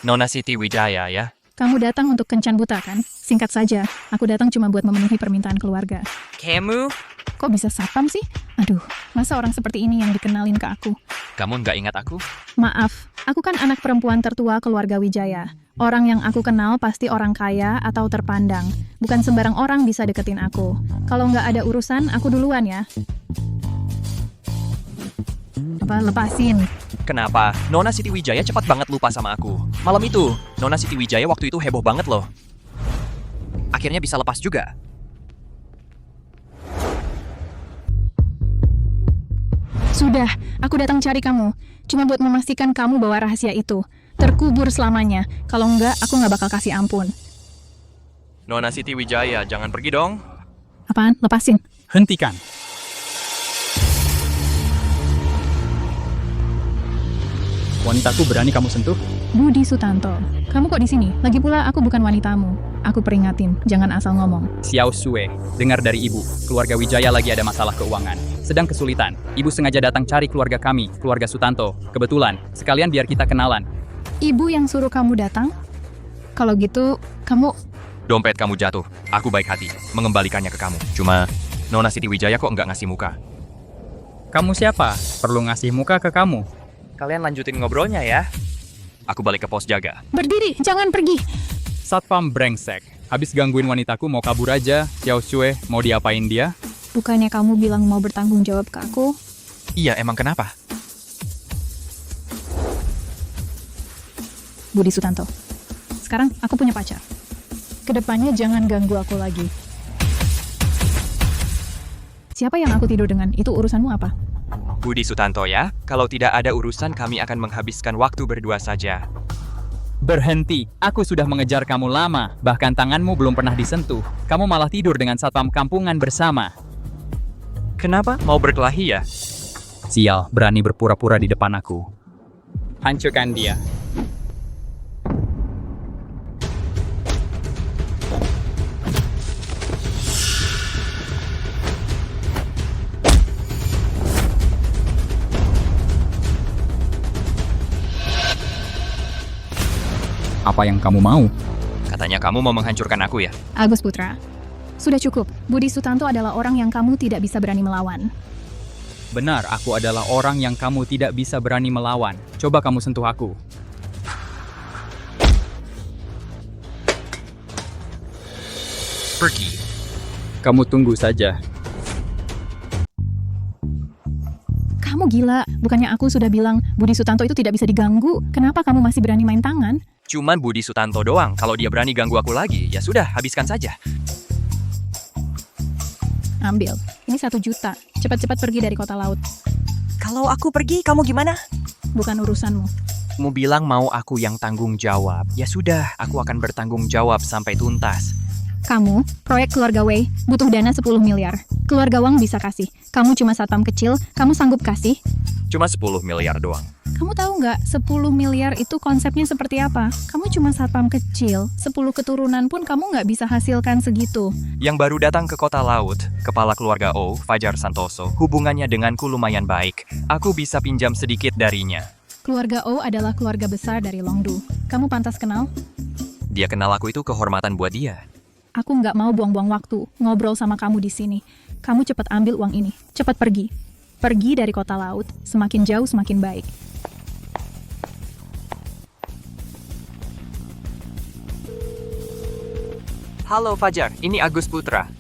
Nona Siti Wijaya ya. Kamu datang untuk kencan buta kan? Singkat saja, aku datang cuma buat memenuhi permintaan keluarga. Kamu? Kok bisa satpam sih? Aduh, masa orang seperti ini yang dikenalin ke aku? Kamu nggak ingat aku? Maaf, aku kan anak perempuan tertua keluarga Wijaya. Orang yang aku kenal pasti orang kaya atau terpandang. Bukan sembarang orang bisa deketin aku. Kalau nggak ada urusan, aku duluan ya. Lepasin. Kenapa? Nona Siti Wijaya cepat banget lupa sama aku. Malam itu, Nona Siti Wijaya waktu itu heboh banget loh. Akhirnya bisa lepas juga. Sudah, aku datang cari kamu. Cuma buat memastikan kamu bawa rahasia itu. Terkubur selamanya. Kalau enggak, aku nggak bakal kasih ampun. Nona Siti Wijaya, jangan pergi dong. Apaan? Lepasin. Hentikan. Wanitaku berani kamu sentuh? Budi Sutanto, kamu kok di sini? Lagi pula aku bukan wanitamu. Aku peringatin, jangan asal ngomong. Xiao Sue, dengar dari ibu, keluarga Wijaya lagi ada masalah keuangan. Sedang kesulitan. Ibu sengaja datang cari keluarga kami, keluarga Sutanto. Kebetulan, sekalian biar kita kenalan. Ibu yang suruh kamu datang? Kalau gitu, kamu... Dompet kamu jatuh. Aku baik hati mengembalikannya ke kamu. Cuma, Nona Siti Wijaya kok nggak ngasih muka? Kamu siapa? Perlu ngasih muka ke kamu? Kalian lanjutin ngobrolnya ya. Aku balik ke pos jaga. Berdiri, jangan pergi. Satpam brengsek. Habis gangguin wanitaku mau kabur aja. Xiao Sue, mau diapain dia? Bukannya kamu bilang mau bertanggung jawab ke aku? Iya, emang kenapa? Budi Sutanto. Sekarang aku punya pacar. Kedepannya jangan ganggu aku lagi. Siapa yang aku tidur dengan? Itu urusanmu apa? Budi Sutanto ya. Kalau tidak ada urusan, kami akan menghabiskan waktu berdua saja. Berhenti, aku sudah mengejar kamu lama. Bahkan tanganmu belum pernah disentuh. Kamu malah tidur dengan satpam kampungan bersama. Kenapa? Mau berkelahi ya? Sial, berani berpura-pura di depan aku. Hancurkan dia. Apa yang kamu mau? Katanya kamu mau menghancurkan aku ya? Agus Putra. Sudah cukup. Budi Sutanto adalah orang yang kamu tidak bisa berani melawan. Benar, aku adalah orang yang kamu tidak bisa berani melawan. Coba kamu sentuh aku. Pergi. Kamu tunggu saja. Kamu gila. Bukannya aku sudah bilang Budi Sutanto itu tidak bisa diganggu. Kenapa kamu masih berani main tangan? Cuman Budi Sutanto doang. Kalau dia berani ganggu aku lagi, ya sudah, habiskan saja. Ambil. Ini 1 juta. Cepat-cepat pergi dari kota laut. Kalau aku pergi, kamu gimana? Bukan urusanmu. Kamu bilang mau aku yang tanggung jawab. Ya sudah, aku akan bertanggung jawab sampai tuntas. Kamu, proyek keluarga Wei, butuh dana 10 miliar. Keluarga Wang bisa kasih. Kamu cuma satpam kecil, kamu sanggup kasih? Cuma 10 miliar doang. Kamu tahu nggak, 10 miliar itu konsepnya seperti apa? Kamu cuma satpam kecil, 10 keturunan pun kamu nggak bisa hasilkan segitu. Yang baru datang ke kota laut, kepala keluarga O, Fajar Santoso, hubungannya denganku lumayan baik. Aku bisa pinjam sedikit darinya. Keluarga O adalah keluarga besar dari Longdu. Kamu pantas kenal? Dia kenal aku itu kehormatan buat dia. Aku nggak mau buang-buang waktu ngobrol sama kamu di sini. Kamu cepat ambil uang ini, cepat pergi. Pergi dari kota laut, semakin jauh semakin baik. Halo Fajar, ini Agus Putra.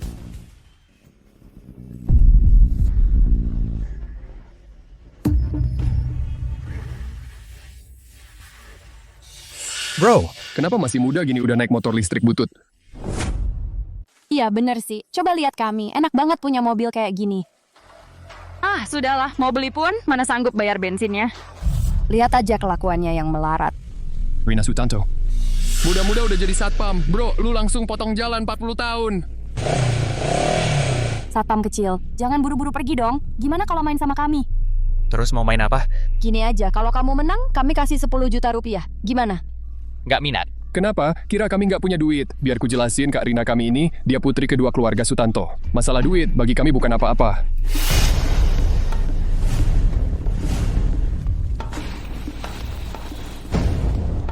Bro, kenapa masih muda gini udah naik motor listrik butut? Iya bener sih, coba lihat kami, enak banget punya mobil kayak gini. Ah, sudahlah, mau beli pun, mana sanggup bayar bensinnya. Lihat aja kelakuannya yang melarat. Rina Sutanto. Muda-muda udah jadi satpam. Bro, lu langsung potong jalan 40 tahun. Satpam kecil, jangan buru-buru pergi dong. Gimana kalau main sama kami? Terus mau main apa? Gini aja, kalau kamu menang, kami kasih 10 juta rupiah. Gimana? Nggak minat. Kenapa? Kira kami nggak punya duit. Biar ku jelasin Kak Rina kami ini, dia putri kedua keluarga Sutanto. Masalah duit bagi kami bukan apa-apa.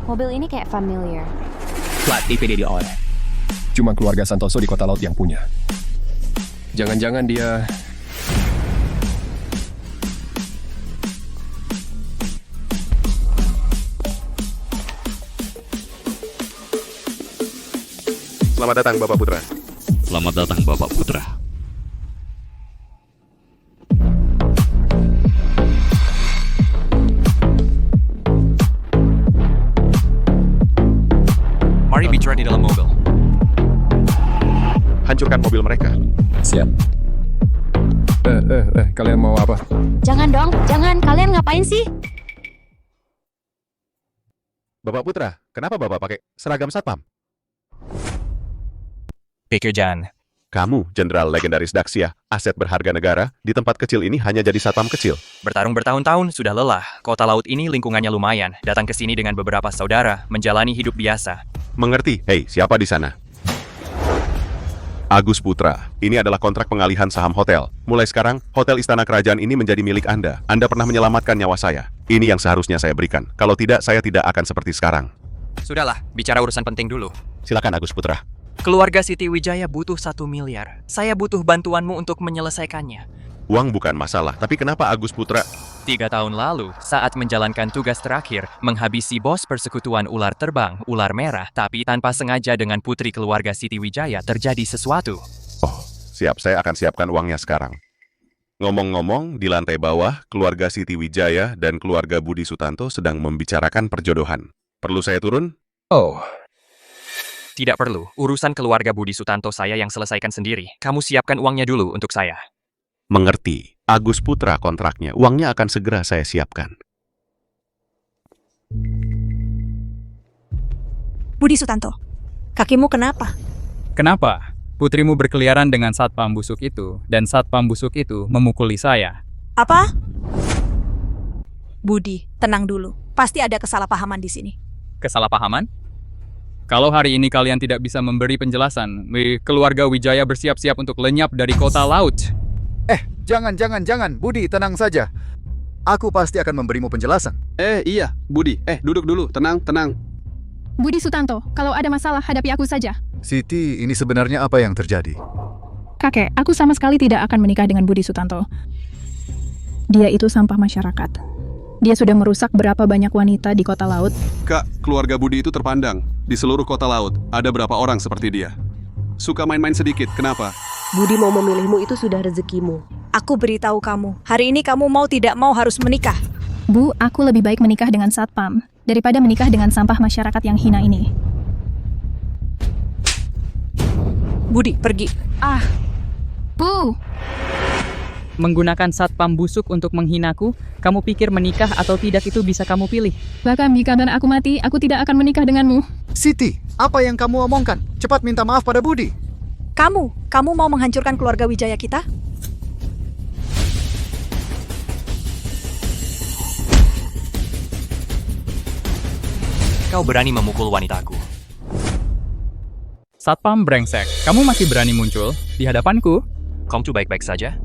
Mobil ini kayak familiar. Plat DPD di oleh. Cuma keluarga Santoso di kota laut yang punya. Jangan-jangan dia... Selamat datang, Bapak Putra. Selamat datang, Bapak Putra. Mari bicara di dalam mobil. Hancurkan mobil mereka. Siap. Kalian mau apa? Jangan dong, jangan. Kalian ngapain sih? Bapak Putra, kenapa Bapak pakai seragam satpam? Pikir Jan. Kamu, jenderal legendaris Daxia, aset berharga negara, di tempat kecil ini hanya jadi satpam kecil. Bertarung bertahun-tahun, sudah lelah. Kota laut ini lingkungannya lumayan. Datang ke sini dengan beberapa saudara, menjalani hidup biasa. Mengerti? Hei, siapa di sana? Agus Putra, ini adalah kontrak pengalihan saham hotel. Mulai sekarang, hotel Istana Kerajaan ini menjadi milik Anda. Anda pernah menyelamatkan nyawa saya. Ini yang seharusnya saya berikan. Kalau tidak, saya tidak akan seperti sekarang. Sudahlah, bicara urusan penting dulu. Silakan Agus Putra. Keluarga Siti Wijaya butuh 1 miliar. Saya butuh bantuanmu untuk menyelesaikannya. Uang bukan masalah, tapi kenapa Agus Putra... 3 tahun lalu, saat menjalankan tugas terakhir, menghabisi bos persekutuan ular terbang, ular merah, tapi tanpa sengaja dengan putri keluarga Siti Wijaya terjadi sesuatu. Oh, siap, saya akan siapkan uangnya sekarang. Ngomong-ngomong, di lantai bawah, keluarga Siti Wijaya dan keluarga Budi Sutanto sedang membicarakan perjodohan. Perlu saya turun? Oh, Tidak perlu, urusan keluarga Budi Sutanto saya yang selesaikan sendiri. Kamu siapkan uangnya dulu untuk saya. Mengerti. Agus Putra kontraknya, uangnya akan segera saya siapkan. Budi Sutanto, kakimu kenapa? Kenapa? Putrimu berkeliaran dengan satpam busuk itu, dan satpam busuk itu memukuli saya. Apa? Budi, tenang dulu. Pasti ada kesalahpahaman di sini. Kesalahpahaman? Kalau hari ini kalian tidak bisa memberi penjelasan, keluarga Wijaya bersiap-siap untuk lenyap dari kota laut. Jangan, Budi, tenang saja. Aku pasti akan memberimu penjelasan. Iya, Budi. Duduk dulu. Tenang. Budi Sutanto, kalau ada masalah hadapi aku saja. Siti, ini sebenarnya apa yang terjadi? Kakek, aku sama sekali tidak akan menikah dengan Budi Sutanto. Dia itu sampah masyarakat. Dia sudah merusak berapa banyak wanita di kota laut. Kak, keluarga Budi itu terpandang. Di seluruh kota laut, ada berapa orang seperti dia? Suka main-main sedikit, kenapa? Budi mau memilihmu itu sudah rezekimu. Aku beritahu kamu, hari ini kamu mau tidak mau harus menikah. Bu, aku lebih baik menikah dengan satpam daripada menikah dengan sampah masyarakat yang hina ini. Budi, pergi. Bu! Menggunakan satpam busuk untuk menghinaku, kamu pikir menikah atau tidak itu bisa kamu pilih? Bahkan jika dan aku mati, aku tidak akan menikah denganmu. Siti, apa yang kamu omongkan? Cepat minta maaf pada Budi. Kamu mau menghancurkan keluarga Wijaya kita? Kau berani memukul wanitaku. Satpam brengsek, kamu masih berani muncul di hadapanku? Kamu tuh baik-baik saja?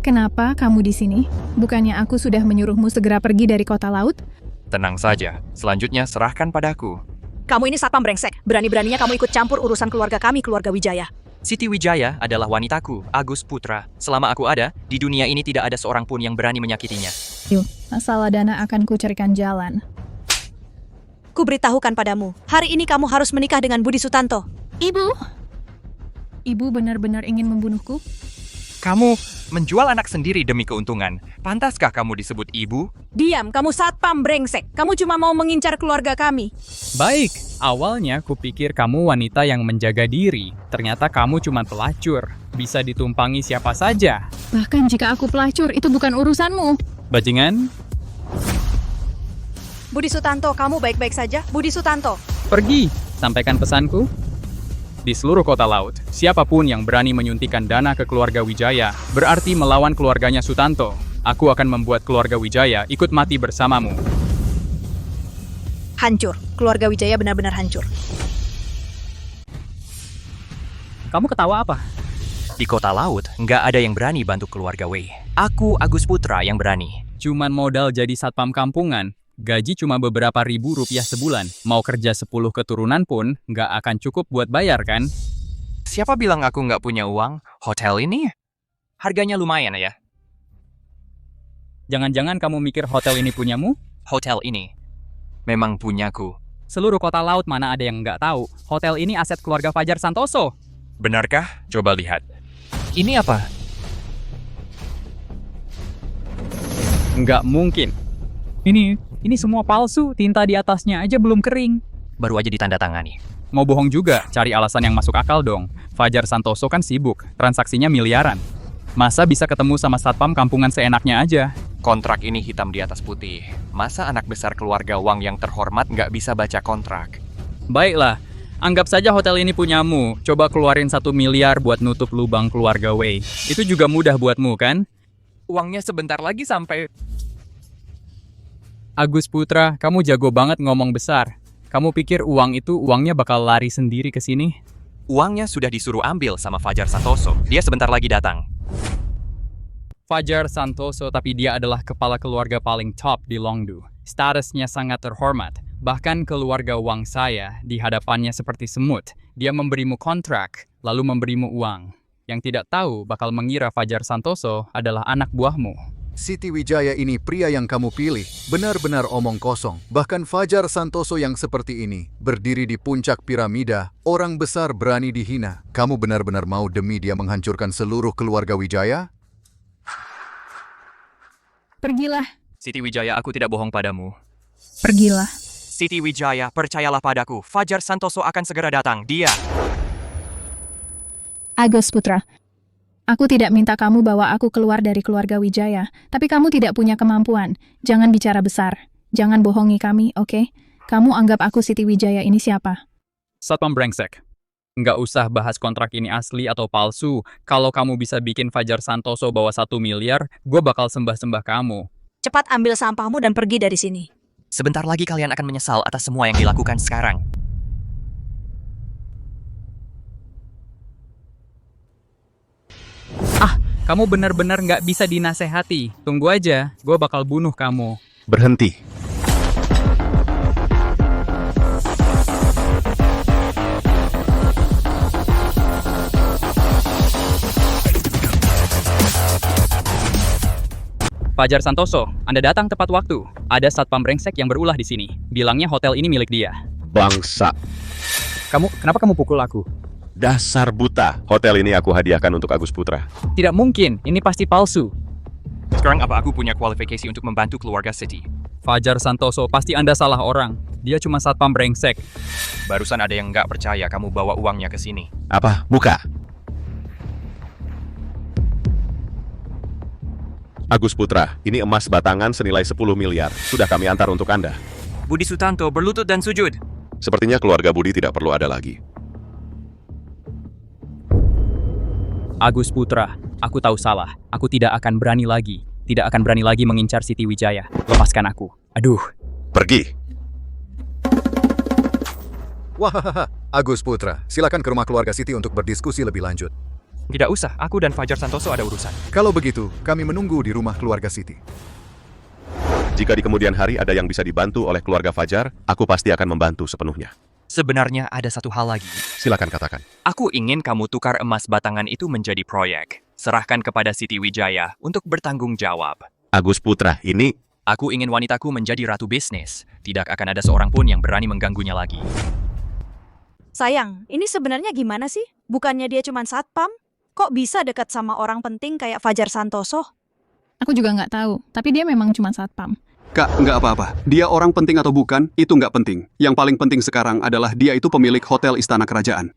Kenapa kamu di sini? Bukannya aku sudah menyuruhmu segera pergi dari kota laut? Tenang saja, selanjutnya serahkan padaku. Kamu ini satpam brengsek. Berani-beraninya kamu ikut campur urusan keluarga kami, keluarga Wijaya. Siti Wijaya adalah wanitaku, Agus Putra. Selama aku ada, di dunia ini tidak ada seorang pun yang berani menyakitinya. Yuk, masalah dana akan kucarikan jalan. Ku beritahukan padamu, hari ini kamu harus menikah dengan Budi Sutanto. Ibu! Ibu benar-benar ingin membunuhku? Kamu menjual anak sendiri demi keuntungan. Pantaskah kamu disebut ibu? Diam, kamu satpam brengsek. Kamu cuma mau mengincar keluarga kami. Baik, awalnya kupikir kamu wanita yang menjaga diri. Ternyata kamu cuma pelacur. Bisa ditumpangi siapa saja. Bahkan jika aku pelacur, itu bukan urusanmu. Bajingan, Budi Sutanto, kamu baik-baik saja? Budi Sutanto. pergi. Sampaikan pesanku. Di seluruh kota laut, siapapun yang berani menyuntikkan dana ke keluarga Wijaya, berarti melawan keluarganya Sutanto. Aku akan membuat keluarga Wijaya ikut mati bersamamu. Hancur. Keluarga Wijaya benar-benar hancur. Kamu ketawa apa? Di kota laut, nggak ada yang berani bantu keluarga Wei. Aku Agus Putra yang berani. Cuman modal jadi satpam kampungan. Gaji cuma beberapa ribu rupiah sebulan. Mau kerja 10 keturunan pun nggak akan cukup buat bayar kan? Siapa bilang aku nggak punya uang? Hotel ini? Harganya lumayan ya. Jangan-jangan kamu mikir hotel ini punyamu? Hotel ini memang punyaku. Seluruh kota laut mana ada yang nggak tahu. Hotel ini aset keluarga Fajar Santoso. Benarkah? Coba lihat. Ini apa? Nggak mungkin. Ini semua palsu. Tinta di atasnya aja belum kering. Baru aja ditandatangani. Mau bohong juga, cari alasan yang masuk akal dong. Fajar Santoso kan sibuk, transaksinya miliaran. Masa bisa ketemu sama satpam kampungan seenaknya aja? Kontrak ini hitam di atas putih. Masa anak besar keluarga Wang yang terhormat nggak bisa baca kontrak? Baiklah, anggap saja hotel ini punyamu. Coba keluarin 1 miliar buat nutup lubang keluarga Wei. Itu juga mudah buatmu kan? Uangnya sebentar lagi sampai... Agus Putra, kamu jago banget ngomong besar. Kamu pikir uangnya bakal lari sendiri ke sini? Uangnya sudah disuruh ambil sama Fajar Santoso. Dia sebentar lagi datang. Fajar Santoso, tapi dia adalah kepala keluarga paling top di Longdu. Statusnya sangat terhormat. Bahkan keluarga Wang saya di hadapannya seperti semut. Dia memberimu kontrak, lalu memberimu uang. Yang tidak tahu bakal mengira Fajar Santoso adalah anak buahmu. Siti Wijaya ini pria yang kamu pilih, benar-benar omong kosong. Bahkan Fajar Santoso yang seperti ini, berdiri di puncak piramida, orang besar berani dihina. Kamu benar-benar mau demi dia menghancurkan seluruh keluarga Wijaya? Pergilah, Siti Wijaya, aku tidak bohong padamu. pergilah. Siti Wijaya, percayalah padaku. Fajar Santoso akan segera datang. Dia... Agus Putra, aku tidak minta kamu bawa aku keluar dari keluarga Wijaya, tapi kamu tidak punya kemampuan. Jangan bicara besar. Jangan bohongi kami, oke? Kamu anggap aku Siti Wijaya ini siapa? Satpam brengsek. Nggak usah bahas kontrak ini asli atau palsu. Kalau kamu bisa bikin Fajar Santoso bawa 1 miliar, gue bakal sembah-sembah kamu. Cepat ambil sampahmu dan pergi dari sini. Sebentar lagi kalian akan menyesal atas semua yang dilakukan sekarang. Kamu benar-benar nggak bisa dinasehati. Tunggu aja, gue bakal bunuh kamu. Berhenti. Fajar Santoso, Anda datang tepat waktu. Ada satpam brengsek yang berulah di sini. Bilangnya hotel ini milik dia. Bangsa. Kenapa kamu pukul aku? Dasar buta. Hotel ini aku hadiahkan untuk Agus Putra. Tidak mungkin, ini pasti palsu. Sekarang apa aku punya kualifikasi untuk membantu keluarga Siti? Fajar Santoso, pasti Anda salah orang. Dia cuma satpam brengsek. Barusan ada yang nggak percaya kamu bawa uangnya ke sini. Apa? Buka. Agus Putra, ini emas batangan senilai 10 miliar. Sudah kami antar untuk Anda. Budi Sutanto berlutut dan sujud. Sepertinya keluarga Budi tidak perlu ada lagi. Agus Putra, aku tahu salah. Aku tidak akan berani lagi. Tidak akan berani lagi mengincar Siti Wijaya. Lepaskan aku. Aduh. Pergi. Wah, Agus Putra, silakan ke rumah keluarga Siti untuk berdiskusi lebih lanjut. Tidak usah, aku dan Fajar Santoso ada urusan. Kalau begitu, kami menunggu di rumah keluarga Siti. Jika di kemudian hari ada yang bisa dibantu oleh keluarga Fajar, aku pasti akan membantu sepenuhnya. Sebenarnya ada satu hal lagi. Silakan katakan. Aku ingin kamu tukar emas batangan itu menjadi proyek. Serahkan kepada Siti Wijaya untuk bertanggung jawab. Agus Putra, ini... Aku ingin wanitaku menjadi ratu bisnis. Tidak akan ada seorang pun yang berani mengganggunya lagi. Sayang, ini sebenarnya gimana sih? Bukannya dia cuma satpam? Kok bisa dekat sama orang penting kayak Fajar Santoso? Aku juga nggak tahu, tapi dia memang cuma satpam. Kak, nggak apa-apa. Dia orang penting atau bukan, itu nggak penting. Yang paling penting sekarang adalah dia itu pemilik Hotel Istana Kerajaan.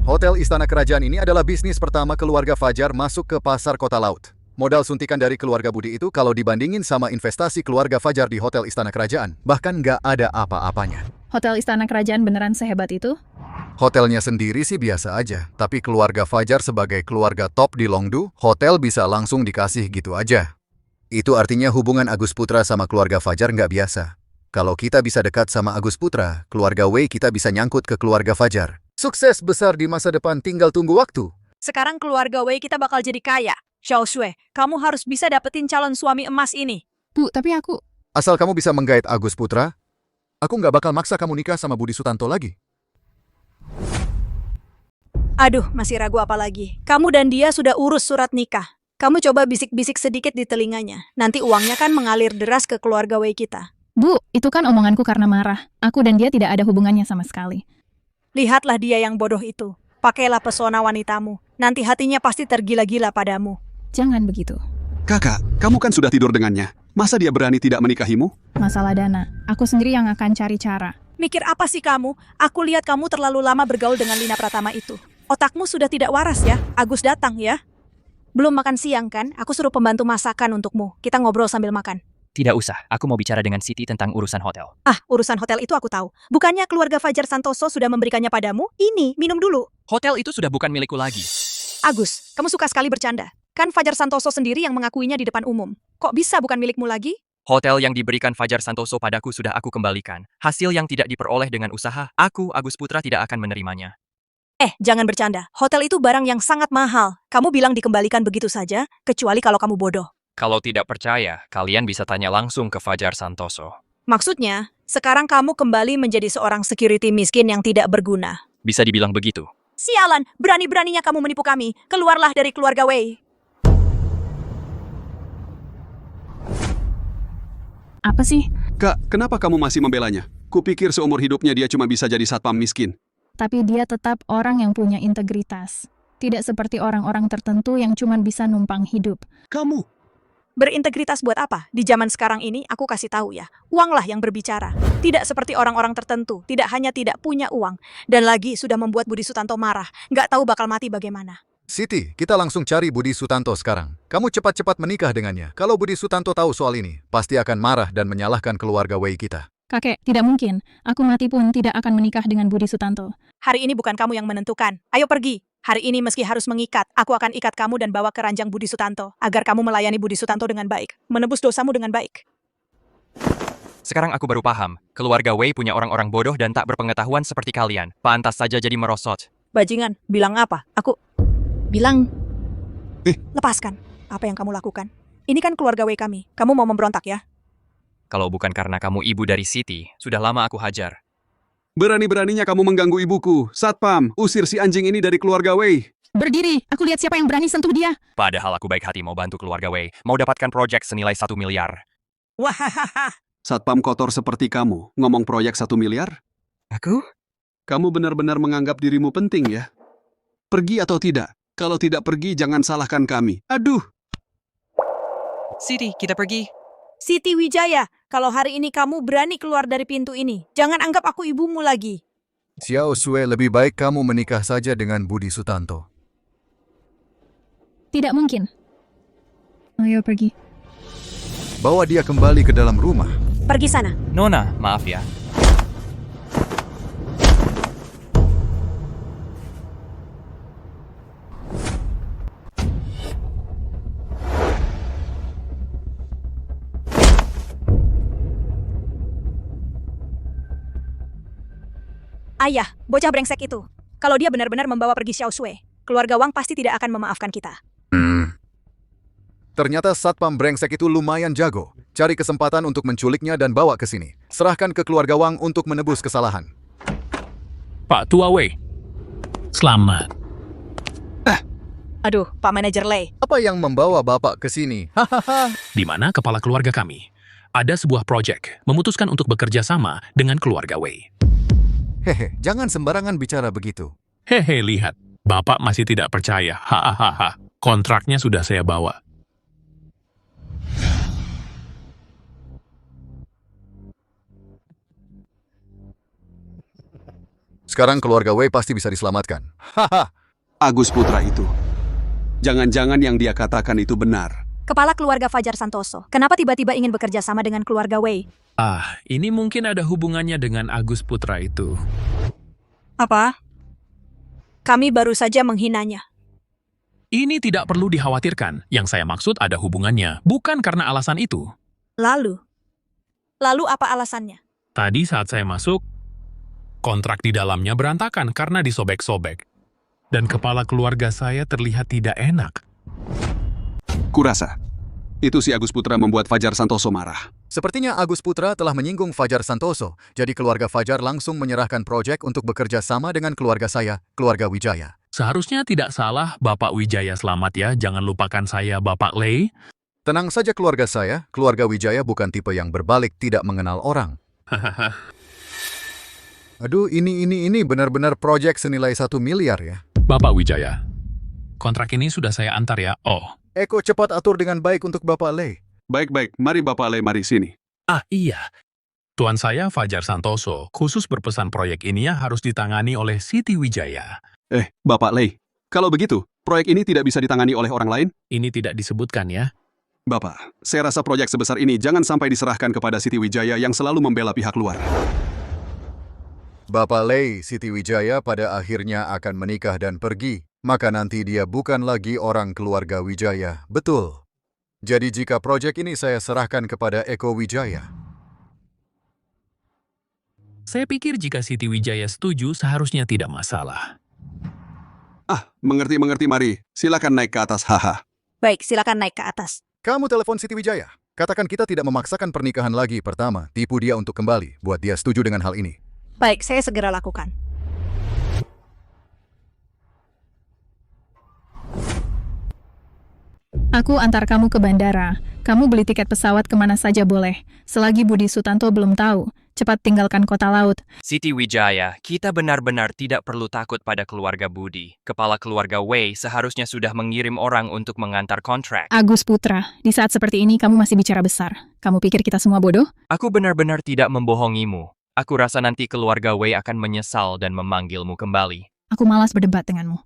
Hotel Istana Kerajaan ini adalah bisnis pertama keluarga Fajar masuk ke pasar kota laut. Modal suntikan dari keluarga Budi itu kalau dibandingin sama investasi keluarga Fajar di Hotel Istana Kerajaan, bahkan nggak ada apa-apanya. Hotel Istana Kerajaan beneran sehebat itu? Hotelnya sendiri sih biasa aja, tapi keluarga Fajar sebagai keluarga top di Longdu, hotel bisa langsung dikasih gitu aja. Itu artinya hubungan Agus Putra sama keluarga Fajar nggak biasa. Kalau kita bisa dekat sama Agus Putra, keluarga Wei kita bisa nyangkut ke keluarga Fajar. Sukses besar di masa depan, tinggal tunggu waktu. Sekarang keluarga Wei kita bakal jadi kaya. Xiao Shui, kamu harus bisa dapetin calon suami emas ini. Bu, tapi aku... Asal kamu bisa menggait Agus Putra, aku nggak bakal maksa kamu nikah sama Budi Sutanto lagi. Aduh, masih ragu apa lagi? Kamu dan dia sudah urus surat nikah. Kamu coba bisik-bisik sedikit di telinganya. Nanti uangnya kan mengalir deras ke keluarga Wei kita. Bu, itu kan omonganku karena marah. Aku dan dia tidak ada hubungannya sama sekali. Lihatlah dia yang bodoh itu. Pakailah pesona wanitamu. Nanti hatinya pasti tergila-gila padamu. Jangan begitu. Kakak, kamu kan sudah tidur dengannya. Masa dia berani tidak menikahimu? Masalah dana, aku sendiri yang akan cari cara. Mikir apa sih kamu? Aku lihat kamu terlalu lama bergaul dengan Lina Pratama itu. Otakmu sudah tidak waras ya. Agus datang ya. Belum makan siang kan? Aku suruh pembantu masakan untukmu. Kita ngobrol sambil makan. Tidak usah, aku mau bicara dengan Siti tentang urusan hotel. Ah, urusan hotel itu aku tahu. Bukannya keluarga Fajar Santoso sudah memberikannya padamu? Ini, minum dulu. Hotel itu sudah bukan milikku lagi. Agus, kamu suka sekali bercanda. Kan Fajar Santoso sendiri yang mengakuinya di depan umum. Kok bisa bukan milikmu lagi? Hotel yang diberikan Fajar Santoso padaku sudah aku kembalikan. Hasil yang tidak diperoleh dengan usaha, aku, Agus Putra, tidak akan menerimanya. Jangan bercanda. Hotel itu barang yang sangat mahal. Kamu bilang dikembalikan begitu saja, kecuali kalau kamu bodoh. Kalau tidak percaya, kalian bisa tanya langsung ke Fajar Santoso. Maksudnya, sekarang kamu kembali menjadi seorang security miskin yang tidak berguna. Bisa dibilang begitu. Sialan, berani-beraninya kamu menipu kami. Keluarlah dari keluarga Wei. Apa sih? Kak, kenapa kamu masih membelanya? Kupikir seumur hidupnya dia cuma bisa jadi satpam miskin. Tapi dia tetap orang yang punya integritas. Tidak seperti orang-orang tertentu yang cuma bisa numpang hidup. Kamu? Berintegritas buat apa? Di zaman sekarang ini, aku kasih tahu ya. Uanglah yang berbicara. Tidak seperti orang-orang tertentu. Tidak hanya tidak punya uang. Dan lagi sudah membuat Budi Sutanto marah. Nggak tahu bakal mati bagaimana. Siti, kita langsung cari Budi Sutanto sekarang. Kamu cepat-cepat menikah dengannya. Kalau Budi Sutanto tahu soal ini, pasti akan marah dan menyalahkan keluarga Wei kita. Kakek, tidak mungkin. Aku mati pun tidak akan menikah dengan Budi Sutanto. Hari ini bukan kamu yang menentukan. Ayo pergi. Hari ini meski harus mengikat, aku akan ikat kamu dan bawa ke ranjang Budi Sutanto, agar kamu melayani Budi Sutanto dengan baik, menebus dosamu dengan baik. Sekarang aku baru paham, keluarga Wei punya orang-orang bodoh dan tak berpengetahuan seperti kalian. Pantas saja jadi merosot. Bajingan, bilang apa? Aku bilang, lepaskan apa yang kamu lakukan. Ini kan keluarga Wei kami, kamu mau memberontak ya? Kalau bukan karena kamu ibu dari Siti, sudah lama aku hajar. Berani-beraninya kamu mengganggu ibuku. Satpam, usir si anjing ini dari keluarga Wei. Berdiri, aku lihat siapa yang berani sentuh dia. Padahal aku baik hati mau bantu keluarga Wei, mau dapatkan proyek senilai 1 miliar. Wahahaha. Satpam kotor seperti kamu, ngomong proyek 1 miliar? Aku? Kamu benar-benar menganggap dirimu penting ya? Pergi atau tidak? Kalau tidak pergi, jangan salahkan kami. Aduh! Siti, kita pergi. Siti Wijaya, kalau hari ini kamu berani keluar dari pintu ini, jangan anggap aku ibumu lagi. Xiao Sue, lebih baik kamu menikah saja dengan Budi Sutanto. Tidak mungkin. Ayo pergi. Bawa dia kembali ke dalam rumah. Pergi sana. Nona, maaf ya. Ayah, bocah brengsek itu. Kalau dia benar-benar membawa pergi Xiao Sue, keluarga Wang pasti tidak akan memaafkan kita. Ternyata satpam brengsek itu lumayan jago. Cari kesempatan untuk menculiknya dan bawa ke sini. Serahkan ke keluarga Wang untuk menebus kesalahan. Pak Tua Wei. Selamat. Aduh, Pak Manajer Lei. Apa yang membawa Bapak ke sini? Hahaha. Di mana kepala keluarga kami ada sebuah proyek memutuskan untuk bekerja sama dengan keluarga Wei. Hehe, jangan sembarangan bicara begitu. Hehe, lihat. Bapak masih tidak percaya. Hahaha. Kontraknya sudah saya bawa. Sekarang keluarga Wei pasti bisa diselamatkan. Haha. Agus Putra itu. Jangan-jangan yang dia katakan itu benar. Kepala keluarga Fajar Santoso, kenapa tiba-tiba ingin bekerja sama dengan keluarga Wei? Ini mungkin ada hubungannya dengan Agus Putra itu. Apa? Kami baru saja menghinanya. Ini tidak perlu dikhawatirkan. Yang saya maksud ada hubungannya, bukan karena alasan itu. Lalu apa alasannya? Tadi saat saya masuk, kontrak di dalamnya berantakan karena disobek-sobek. Dan kepala keluarga saya terlihat tidak enak. Kurasa, itu si Agus Putra membuat Fajar Santoso marah. Sepertinya Agus Putra telah menyinggung Fajar Santoso, jadi keluarga Fajar langsung menyerahkan proyek untuk bekerja sama dengan keluarga saya, keluarga Wijaya. Seharusnya tidak salah, Bapak Wijaya selamat ya. Jangan lupakan saya, Bapak Lei. Tenang saja keluarga saya, keluarga Wijaya bukan tipe yang berbalik tidak mengenal orang. Aduh, ini benar-benar proyek senilai 1 miliar ya. Bapak Wijaya, kontrak ini sudah saya antar ya. Oh. Eko cepat atur dengan baik untuk Bapak Lei. Baik-baik, mari Bapak Lei, mari sini. Ah iya, Tuan saya Fajar Santoso khusus berpesan proyek ini ya harus ditangani oleh Siti Wijaya. Bapak Lei, kalau begitu, proyek ini tidak bisa ditangani oleh orang lain? Ini tidak disebutkan ya. Bapak, saya rasa proyek sebesar ini jangan sampai diserahkan kepada Siti Wijaya yang selalu membela pihak luar. Bapak Lei, Siti Wijaya pada akhirnya akan menikah dan pergi, maka nanti dia bukan lagi orang keluarga Wijaya, betul. Jadi jika proyek ini saya serahkan kepada Eko Wijaya. Saya pikir jika Siti Wijaya setuju seharusnya tidak masalah. Mengerti, mari. Silakan naik ke atas, haha. Baik, silakan naik ke atas. Kamu telepon Siti Wijaya. Katakan kita tidak memaksakan pernikahan lagi pertama, tipu dia untuk kembali, buat dia setuju dengan hal ini. Baik, saya segera lakukan. Aku antar kamu ke bandara. Kamu beli tiket pesawat kemana saja boleh. Selagi Budi Sutanto belum tahu, cepat tinggalkan kota laut. Siti Wijaya, kita benar-benar tidak perlu takut pada keluarga Budi. Kepala keluarga Wei seharusnya sudah mengirim orang untuk mengantar kontrak. Agus Putra, di saat seperti ini kamu masih bicara besar. Kamu pikir kita semua bodoh? Aku benar-benar tidak membohongimu. Aku rasa nanti keluarga Wei akan menyesal dan memanggilmu kembali. Aku malas berdebat denganmu.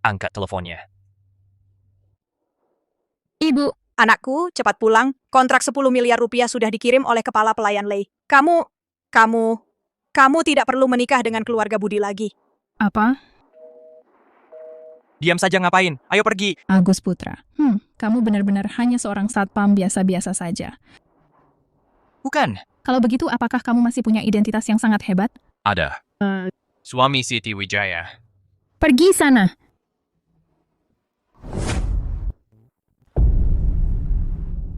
Angkat teleponnya. Ibu, Anakku, cepat pulang. Kontrak 10 miliar rupiah sudah dikirim oleh kepala pelayan Lei. Kamu tidak perlu menikah dengan keluarga Budi lagi. apa? Diam saja ngapain? Ayo pergi. Agus Putra. Kamu benar-benar hanya seorang satpam biasa-biasa saja. Bukan. Kalau begitu, apakah kamu masih punya identitas yang sangat hebat? Ada. Suami Siti Wijaya. Pergi sana.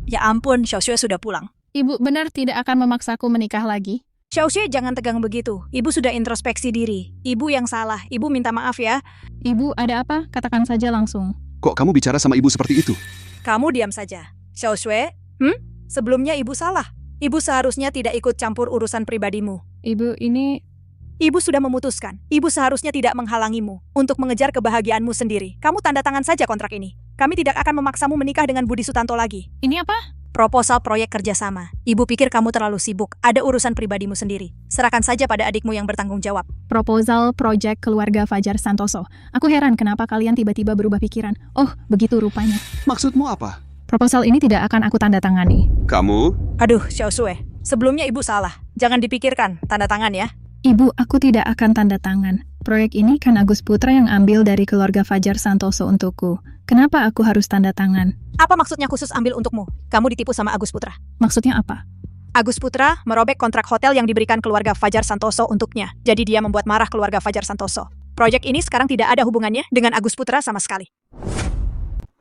Ya ampun, Xiaoxue sudah pulang. Ibu benar tidak akan memaksaku menikah lagi? Xiaoxue, jangan tegang begitu. Ibu sudah introspeksi diri. Ibu yang salah. Ibu minta maaf ya. Ibu, ada apa? Katakan saja langsung. Kok kamu bicara sama ibu seperti itu? Kamu diam saja. Xiaoxue, sebelumnya ibu salah. Ibu seharusnya tidak ikut campur urusan pribadimu. Ibu, ini... Ibu sudah memutuskan. Ibu seharusnya tidak menghalangimu untuk mengejar kebahagiaanmu sendiri. Kamu tanda tangan saja kontrak ini. Kami tidak akan memaksamu menikah dengan Budi Sutanto lagi. Ini apa? Proposal proyek kerjasama. Ibu pikir kamu terlalu sibuk. Ada urusan pribadimu sendiri. Serahkan saja pada adikmu yang bertanggung jawab. Proposal proyek keluarga Fajar Santoso. Aku heran kenapa kalian tiba-tiba berubah pikiran. Oh, begitu rupanya. Maksudmu apa? Proposal ini tidak akan aku tanda tangani. Kamu? Aduh, Xiaoxue. Sebelumnya ibu salah. Jangan dipikirkan. Tanda tangan ya. Ibu, aku tidak akan tanda tangan. Proyek ini kan Agus Putra yang ambil dari keluarga Fajar Santoso untukku. Kenapa aku harus tanda tangan? Apa maksudnya khusus ambil untukmu? Kamu ditipu sama Agus Putra. Maksudnya apa? Agus Putra merobek kontrak hotel yang diberikan keluarga Fajar Santoso untuknya. Jadi dia membuat marah keluarga Fajar Santoso. Proyek ini sekarang tidak ada hubungannya dengan Agus Putra sama sekali.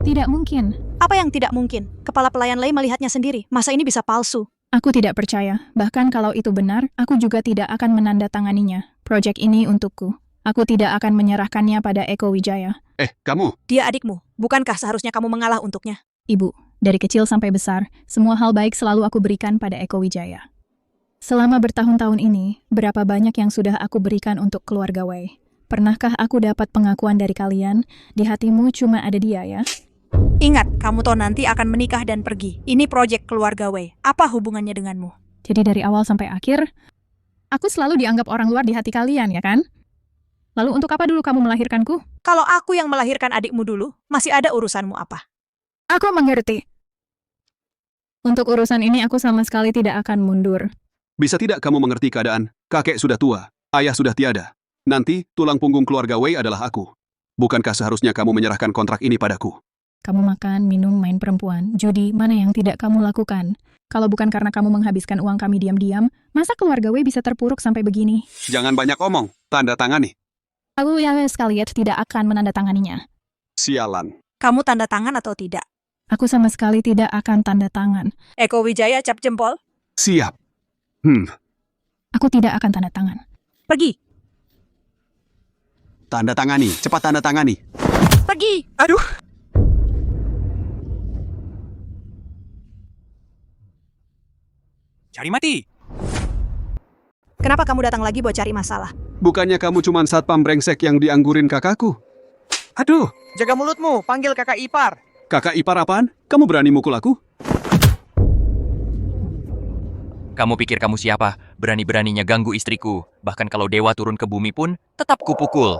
Tidak mungkin. Apa yang tidak mungkin? Kepala pelayan Lei melihatnya sendiri. Masa ini bisa palsu? Aku tidak percaya. Bahkan kalau itu benar, aku juga tidak akan menandatanganinya. Proyek ini untukku. Aku tidak akan menyerahkannya pada Eko Wijaya. Kamu? Dia adikmu. Bukankah seharusnya kamu mengalah untuknya? Ibu, dari kecil sampai besar, semua hal baik selalu aku berikan pada Eko Wijaya. Selama bertahun-tahun ini, berapa banyak yang sudah aku berikan untuk keluarga Wei? Pernahkah aku dapat pengakuan dari kalian? Di hatimu cuma ada dia ya? Ingat, kamu toh nanti akan menikah dan pergi. Ini proyek keluarga Wei. Apa hubungannya denganmu? Jadi dari awal sampai akhir, aku selalu dianggap orang luar di hati kalian, ya kan? Lalu untuk apa dulu kamu melahirkanku? Kalau aku yang melahirkan adikmu dulu, masih ada urusanmu apa? Aku mengerti. Untuk urusan ini aku sama sekali tidak akan mundur. Bisa tidak kamu mengerti keadaan? Kakek sudah tua, ayah sudah tiada. Nanti, tulang punggung keluarga Wei adalah aku. Bukankah seharusnya kamu menyerahkan kontrak ini padaku? Kamu makan, minum, main perempuan, judi, mana yang tidak kamu lakukan? Kalau bukan karena kamu menghabiskan uang kami diam-diam, masa keluarga Wei bisa terpuruk sampai begini? Jangan banyak omong, tanda tangani. Aku ya sekalian tidak akan menandatanganinya. Sialan. Kamu tanda tangan atau tidak? Aku sama sekali tidak akan tanda tangan. Eko Wijaya cap jempol. Siap. Aku tidak akan tanda tangan. Pergi. Tanda tangani. Cepat tanda tangani. Pergi. Aduh. Cari mati. Kenapa kamu datang lagi buat cari masalah? Bukannya kamu cuma satpam brengsek yang dianggurin kakakku? Aduh, jaga mulutmu, panggil kakak ipar. Kakak ipar apaan? Kamu berani mukul aku? Kamu pikir kamu siapa? Berani-beraninya ganggu istriku. Bahkan kalau dewa turun ke bumi pun, tetap kupukul.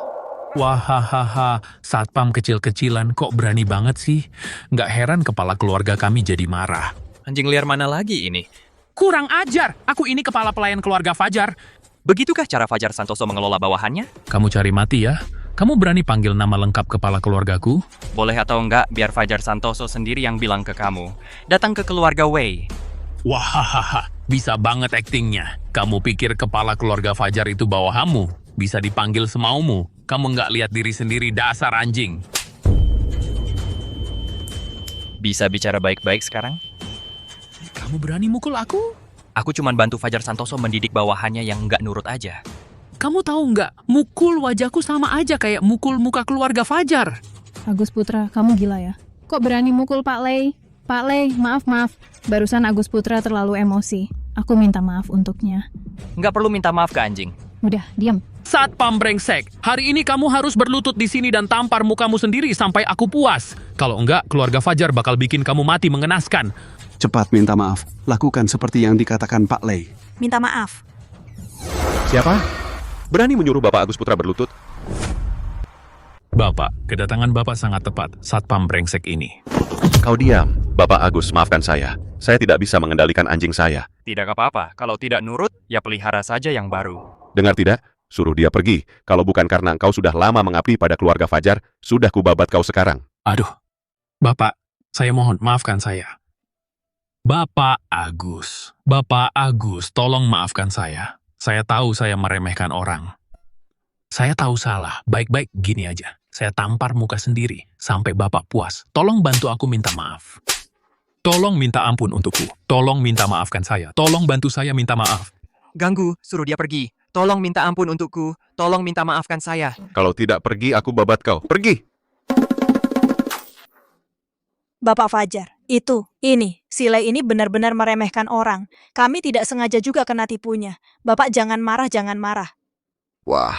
Wahahaha, satpam kecil-kecilan kok berani banget sih? Nggak heran kepala keluarga kami jadi marah. Anjing liar mana lagi ini? Kurang ajar, aku ini kepala pelayan keluarga Fajar. Begitukah cara Fajar Santoso mengelola bawahannya? Kamu cari mati ya? Kamu berani panggil nama lengkap kepala keluargaku? Boleh atau enggak, biar Fajar Santoso sendiri yang bilang ke kamu. Datang ke keluarga Wei. Wahahaha, bisa banget aktingnya. Kamu pikir kepala keluarga Fajar itu bawahanmu? Bisa dipanggil semaumu. Kamu nggak lihat diri sendiri, dasar anjing. Bisa bicara baik-baik sekarang? Kamu berani mukul aku? Aku cuma bantu Fajar Santoso mendidik bawahannya yang nggak nurut aja. Kamu tahu nggak, mukul wajahku sama aja kayak mukul muka keluarga Fajar. Agus Putra, kamu gila ya? Kok berani mukul Pak Lei? Pak Lei, maaf. Barusan Agus Putra terlalu emosi. Aku minta maaf untuknya. Nggak perlu minta maaf ke anjing. Udah, diam. Satpam brengsek, hari ini kamu harus berlutut di sini dan tampar mukamu sendiri sampai aku puas. Kalau enggak, keluarga Fajar bakal bikin kamu mati mengenaskan. Cepat minta maaf. Lakukan seperti yang dikatakan Pak Lei. Minta maaf. Siapa? Berani menyuruh Bapak Agus Putra berlutut? Bapak, kedatangan Bapak sangat tepat, satpam brengsek ini. Kau diam. Bapak Agus, maafkan saya. Saya tidak bisa mengendalikan anjing saya. Tidak apa-apa, kalau tidak nurut, ya pelihara saja yang baru. Dengar tidak? Suruh dia pergi. Kalau bukan karena engkau sudah lama mengabdi pada keluarga Fajar, sudah kubabat kau sekarang. Aduh, Bapak, saya mohon maafkan saya. Bapak Agus, tolong maafkan saya. Saya tahu saya meremehkan orang. Saya tahu salah, baik-baik gini aja. Saya tampar muka sendiri, sampai Bapak puas. Tolong bantu aku minta maaf. Tolong minta ampun untukku. Tolong minta maafkan saya. Tolong bantu saya minta maaf. Ganggu, suruh dia pergi. Tolong minta ampun untukku. Tolong minta maafkan saya. Kalau tidak pergi, aku babat kau. Pergi! Bapak Fajar, ini, si Lei ini benar-benar meremehkan orang. Kami tidak sengaja juga kena tipunya. Bapak jangan marah. Wah.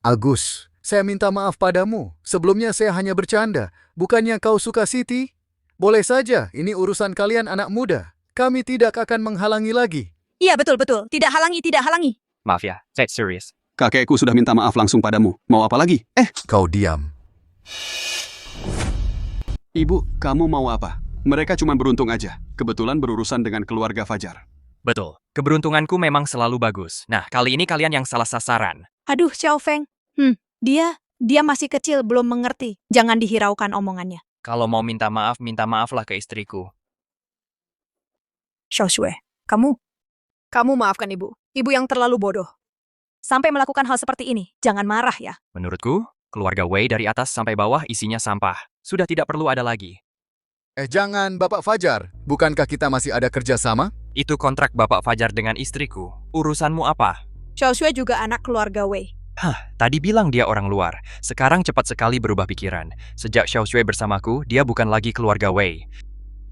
Agus, saya minta maaf padamu. Sebelumnya saya hanya bercanda. Bukannya kau suka Siti? Boleh saja, ini urusan kalian anak muda. Kami tidak akan menghalangi lagi. Iya, betul. Tidak halangi. Maaf ya, saya serius. Kakekku sudah minta maaf langsung padamu. Mau apa lagi? Kau diam. Ibu, kamu mau apa? Mereka cuma beruntung aja. Kebetulan berurusan dengan keluarga Fajar. Betul, keberuntunganku memang selalu bagus. Nah, kali ini kalian yang salah sasaran. Aduh, Xiao Feng. Dia masih kecil, belum mengerti. Jangan dihiraukan omongannya. Kalau mau minta maaflah ke istriku. Xiao Shui, kamu maafkan ibu. Ibu yang terlalu bodoh. Sampai melakukan hal seperti ini, jangan marah ya. Menurutku, keluarga Wei dari atas sampai bawah isinya sampah. Sudah tidak perlu ada lagi. Jangan, Bapak Fajar. Bukankah kita masih ada kerjasama? Itu kontrak Bapak Fajar dengan istriku. Urusanmu apa? Xiao Shui juga anak keluarga Wei. Tadi bilang dia orang luar. Sekarang cepat sekali berubah pikiran. Sejak Xiao Shui bersamaku, dia bukan lagi keluarga Wei.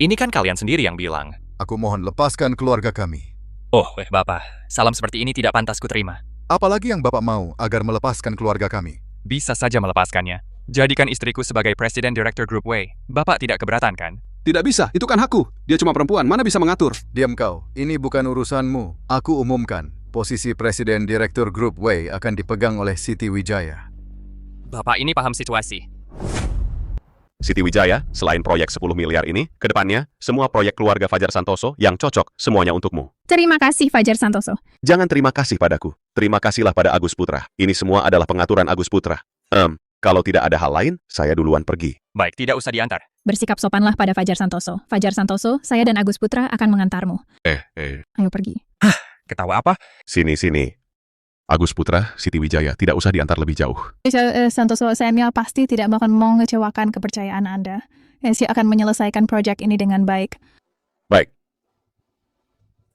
Ini kan kalian sendiri yang bilang. Aku mohon lepaskan keluarga kami. Oh, Bapak. Salam seperti ini tidak pantas kuterima. Apalagi yang Bapak mau agar melepaskan keluarga kami? Bisa saja melepaskannya. Jadikan istriku sebagai Presiden Direktur Grup Wei. Bapak tidak keberatan kan? Tidak bisa, itu kan hakku. Dia cuma perempuan, mana bisa mengatur? Diam kau, ini bukan urusanmu. Aku umumkan, posisi Presiden Direktur Grup Wei akan dipegang oleh Siti Wijaya. Bapak ini paham situasi. Siti Wijaya, selain proyek 10 miliar ini, kedepannya, semua proyek keluarga Fajar Santoso yang cocok, semuanya untukmu. Terima kasih, Fajar Santoso. Jangan terima kasih padaku. Terima kasihlah pada Agus Putra. Ini semua adalah pengaturan Agus Putra. Kalau tidak ada hal lain, saya duluan pergi. Baik, tidak usah diantar. Bersikap sopanlah pada Fajar Santoso. Fajar Santoso, saya dan Agus Putra akan mengantarmu. Ayo pergi. Ketawa apa? Sini. Agus Putra, Siti Wijaya, tidak usah diantar lebih jauh. Santoso Senior pasti tidak akan mengecewakan kepercayaan Anda. Saya akan menyelesaikan proyek ini dengan baik. Baik.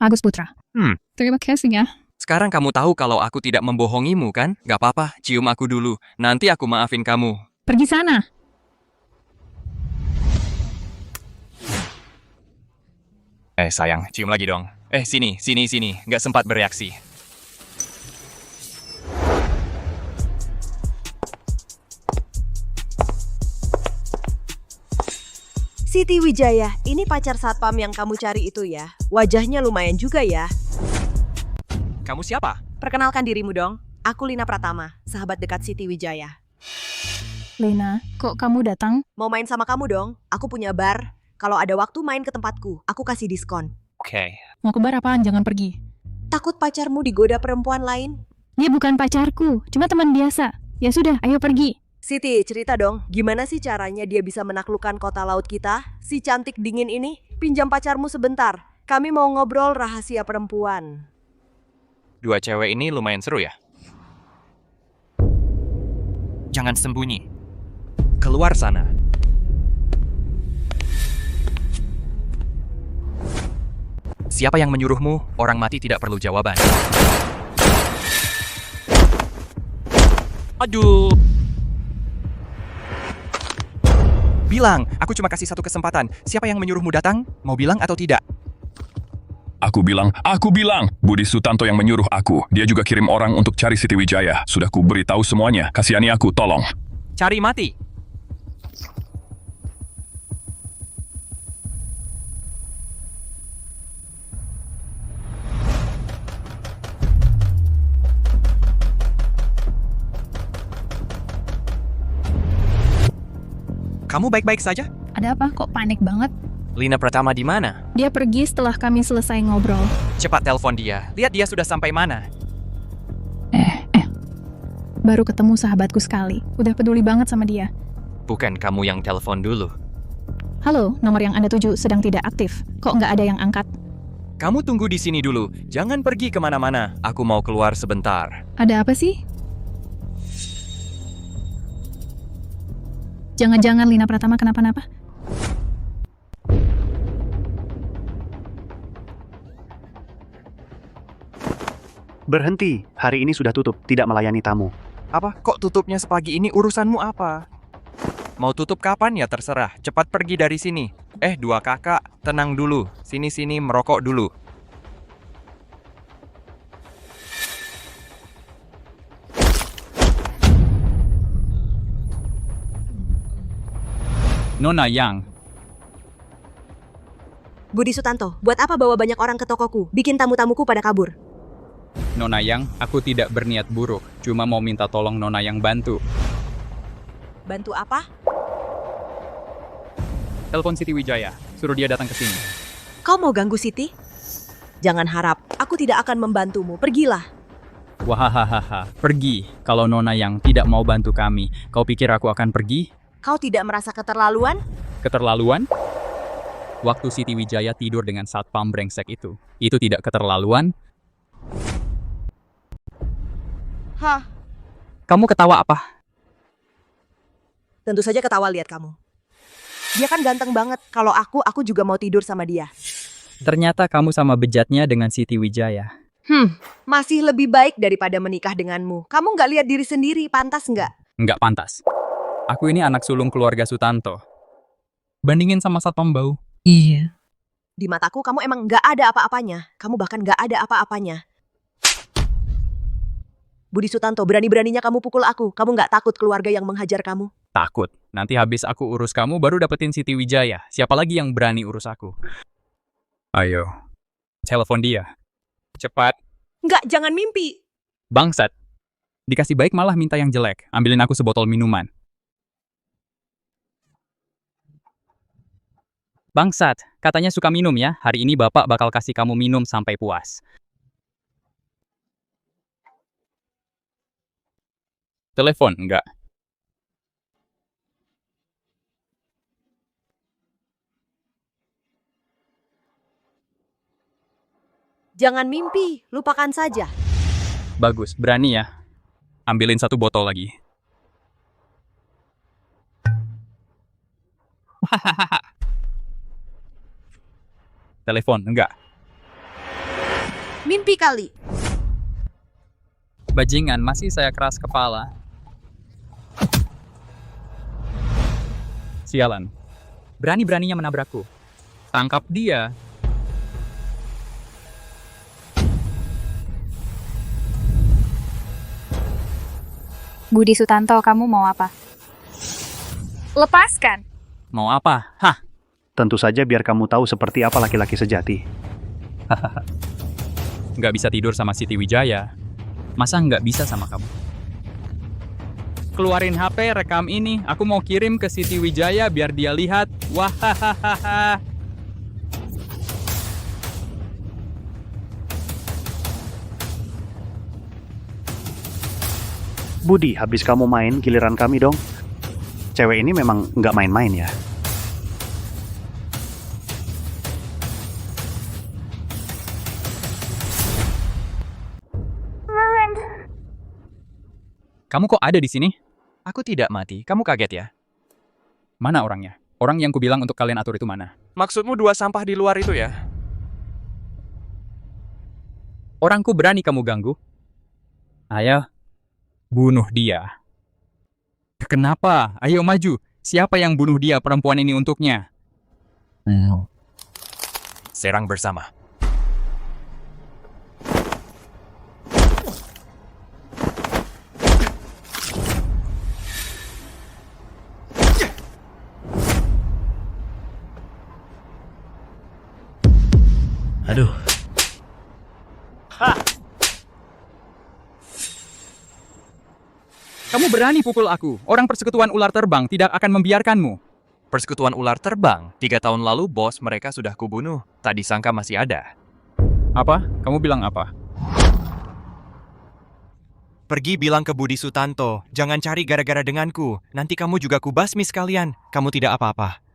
Agus Putra. Terima kasih ya. Sekarang kamu tahu kalau aku tidak membohongimu, kan? Gak apa-apa, cium aku dulu. Nanti aku maafin kamu. Pergi sana. Sayang, cium lagi dong. Sini. Nggak sempat bereaksi. Siti Wijaya, ini pacar satpam yang kamu cari itu ya. Wajahnya lumayan juga ya. Kamu siapa? Perkenalkan dirimu dong. Aku Lina Pratama, sahabat dekat Siti Wijaya. Lina, kok kamu datang? Mau main sama kamu dong? Aku punya bar. Kalau ada waktu main ke tempatku, aku kasih diskon. Oke. Mau ke bar apaan? Jangan pergi. Takut pacarmu digoda perempuan lain? Dia bukan pacarku, cuma teman biasa. Ya sudah, ayo pergi. Siti, cerita dong, gimana sih caranya dia bisa menaklukkan kota laut kita? Si cantik dingin ini, pinjam pacarmu sebentar. Kami mau ngobrol rahasia perempuan. Dua cewek ini lumayan seru ya? Jangan sembunyi. Keluar sana. Siapa yang menyuruhmu? Orang mati tidak perlu jawaban. Aduh. Bilang, aku cuma kasih satu kesempatan. Siapa yang menyuruhmu datang? Mau bilang atau tidak? Aku bilang, Budi Sutanto yang menyuruh aku. Dia juga kirim orang untuk cari Siti Wijaya. Sudah ku beritahu semuanya. Kasihani aku, tolong. Cari mati. Kamu baik-baik saja? Ada apa? Kok panik banget? Lina Pratama di mana? Dia pergi setelah kami selesai ngobrol. Cepat telepon dia. Lihat dia sudah sampai mana. Baru ketemu sahabatku sekali. Udah peduli banget sama dia. Bukan kamu yang telepon dulu. Halo, nomor yang Anda tuju sedang tidak aktif. Kok nggak ada yang angkat? Kamu tunggu di sini dulu. Jangan pergi kemana-mana. Aku mau keluar sebentar. Ada apa sih? Jangan-jangan Lina Pratama kenapa-napa? Berhenti, hari ini sudah tutup, tidak melayani tamu. Apa? Kok tutupnya sepagi ini? Urusanmu apa? Mau tutup kapan ya terserah. Cepat pergi dari sini. Dua kakak, tenang dulu. Sini-sini merokok dulu. Nona Yang. Budi Sutanto, buat apa bawa banyak orang ke tokoku? Bikin tamu-tamuku pada kabur. Nona Yang, aku tidak berniat buruk. Cuma mau minta tolong Nona Yang bantu. Bantu apa? Telepon Siti Wijaya. Suruh dia datang ke sini. Kau mau ganggu Siti? Jangan harap, aku tidak akan membantumu. Pergilah. Wahahaha, pergi. Kalau Nona Yang tidak mau bantu kami, kau pikir aku akan pergi? Kau tidak merasa keterlaluan? Keterlaluan? Waktu Siti Wijaya tidur dengan satpam brengsek itu tidak keterlaluan? Hah? Kamu ketawa apa? Tentu saja ketawa lihat kamu. Dia kan ganteng banget. Kalau aku juga mau tidur sama dia. Ternyata kamu sama bejatnya dengan Siti Wijaya. Masih lebih baik daripada menikah denganmu. Kamu nggak lihat diri sendiri, pantas nggak? Nggak pantas. Aku ini anak sulung keluarga Sutanto. Bandingin sama satpam bau. Iya. Di mataku kamu emang nggak ada apa-apanya. Kamu bahkan nggak ada apa-apanya. Budi Sutanto, berani-beraninya kamu pukul aku. Kamu nggak takut keluarga yang menghajar kamu? Takut. Nanti habis aku urus kamu, baru dapetin Siti Wijaya. Siapa lagi yang berani urus aku? Ayo. Telepon dia. Cepat. Nggak, jangan mimpi. Bangsat. Dikasih baik malah minta yang jelek. Ambilin aku sebotol minuman. Bangsat, katanya suka minum ya. Hari ini bapak bakal kasih kamu minum sampai puas. Telepon, enggak. Jangan mimpi, lupakan saja. Bagus, berani ya. Ambilin 1 botol lagi. Telepon, enggak. Mimpi kali. Bajingan, masih saya keras kepala. Sialan. Berani-beraninya menabrakku. Tangkap dia. Budi Sutanto, kamu mau apa? Lepaskan. Mau apa? Hah? Tentu saja biar kamu tahu seperti apa laki-laki sejati. Nggak bisa tidur sama Siti Wijaya. Masa nggak bisa sama kamu? Keluarin HP, rekam ini. Aku mau kirim ke Siti Wijaya biar dia lihat. Wahahaha. Budi, habis kamu main, giliran kami dong. Cewek ini memang nggak main-main ya. Kamu kok ada di sini? Aku tidak mati. Kamu kaget ya? Mana orangnya? Orang yang kubilang untuk kalian atur itu mana? Maksudmu 2 sampah di luar itu ya? Orangku berani kamu ganggu? Ayo, bunuh dia. Kenapa? Ayo maju. Siapa yang bunuh dia, perempuan ini untuknya? Serang bersama. Aduh. Kamu berani pukul aku. Orang persekutuan ular terbang tidak akan membiarkanmu. Persekutuan ular terbang. 3 tahun lalu bos mereka sudah kubunuh. Tak disangka masih ada. Apa? Kamu bilang apa? Pergi bilang ke Budi Sutanto. Jangan cari gara-gara denganku. Nanti kamu juga kubasmi sekalian. Kamu tidak apa-apa.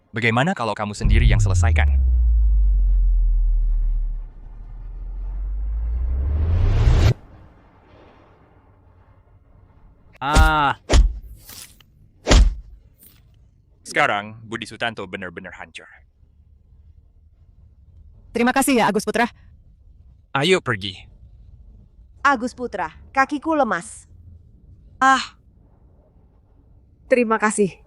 Bagaimana kalau kamu sendiri yang selesaikan? Sekarang, Budi Sutanto benar-benar hancur. Terima kasih ya, Agus Putra. Ayo pergi. Agus Putra, kakiku lemas. Terima kasih.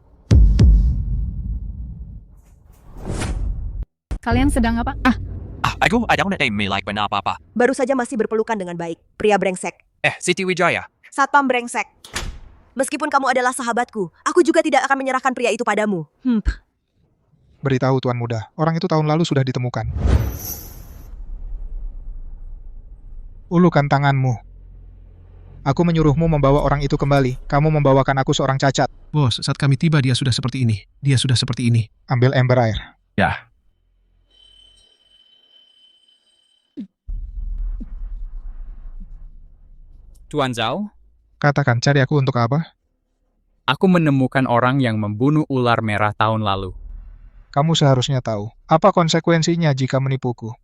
Kalian sedang apa? Aku ada me like apa-apa. Baru saja masih berpelukan dengan baik, pria brengsek. Siti Wijaya. Satpam brengsek. Meskipun kamu adalah sahabatku, aku juga tidak akan menyerahkan pria itu padamu. Beritahu Tuan Muda, orang itu tahun lalu sudah ditemukan. Ulukan tanganmu. Aku menyuruhmu membawa orang itu kembali. Kamu membawakan aku seorang cacat. Bos, saat kami tiba dia sudah seperti ini. Dia sudah seperti ini. Ambil ember air. Ya. Tuan Zhao? Katakan, cari aku untuk apa? Aku menemukan orang yang membunuh ular merah tahun lalu. Kamu seharusnya tahu. Apa konsekuensinya jika menipuku?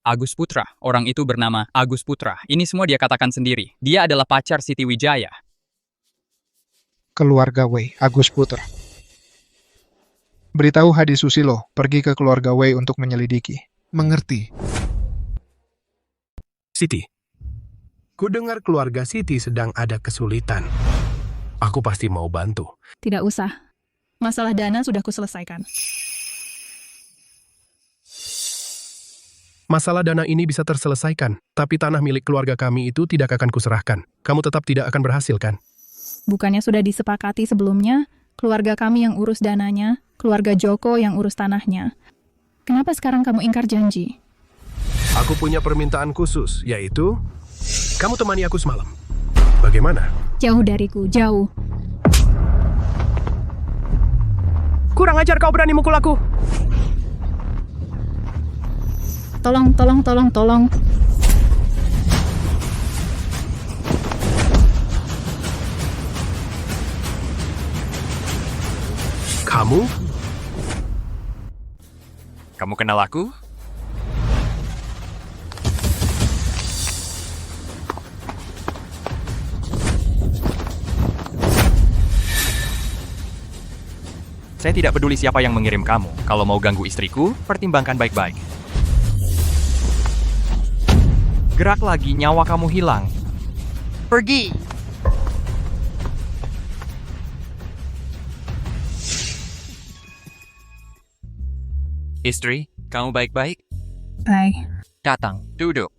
Agus Putra. Orang itu bernama Agus Putra. Ini semua dia katakan sendiri. Dia adalah pacar Siti Wijaya. Keluarga Wei, Agus Putra. Beritahu Hadi Susilo, pergi ke keluarga Wei untuk menyelidiki. Mengerti. Siti. Kudengar keluarga Siti sedang ada kesulitan. Aku pasti mau bantu. Tidak usah. Masalah dana sudah kuselesaikan. Masalah dana ini bisa terselesaikan, tapi tanah milik keluarga kami itu tidak akan kuserahkan. Kamu tetap tidak akan berhasil, kan? Bukannya sudah disepakati sebelumnya, keluarga kami yang urus dananya, keluarga Joko yang urus tanahnya. Kenapa sekarang kamu ingkar janji? Aku punya permintaan khusus, yaitu kamu temani aku semalam. Bagaimana? Jauh dariku, jauh. Kurang ajar kau berani mukul aku. Tolong. Kamu? Kamu kenal aku? Saya tidak peduli siapa yang mengirim kamu. Kalau mau ganggu istriku, pertimbangkan baik-baik. Gerak lagi, nyawa kamu hilang. Pergi! Istri, kamu baik-baik? Baik. Datang, duduk.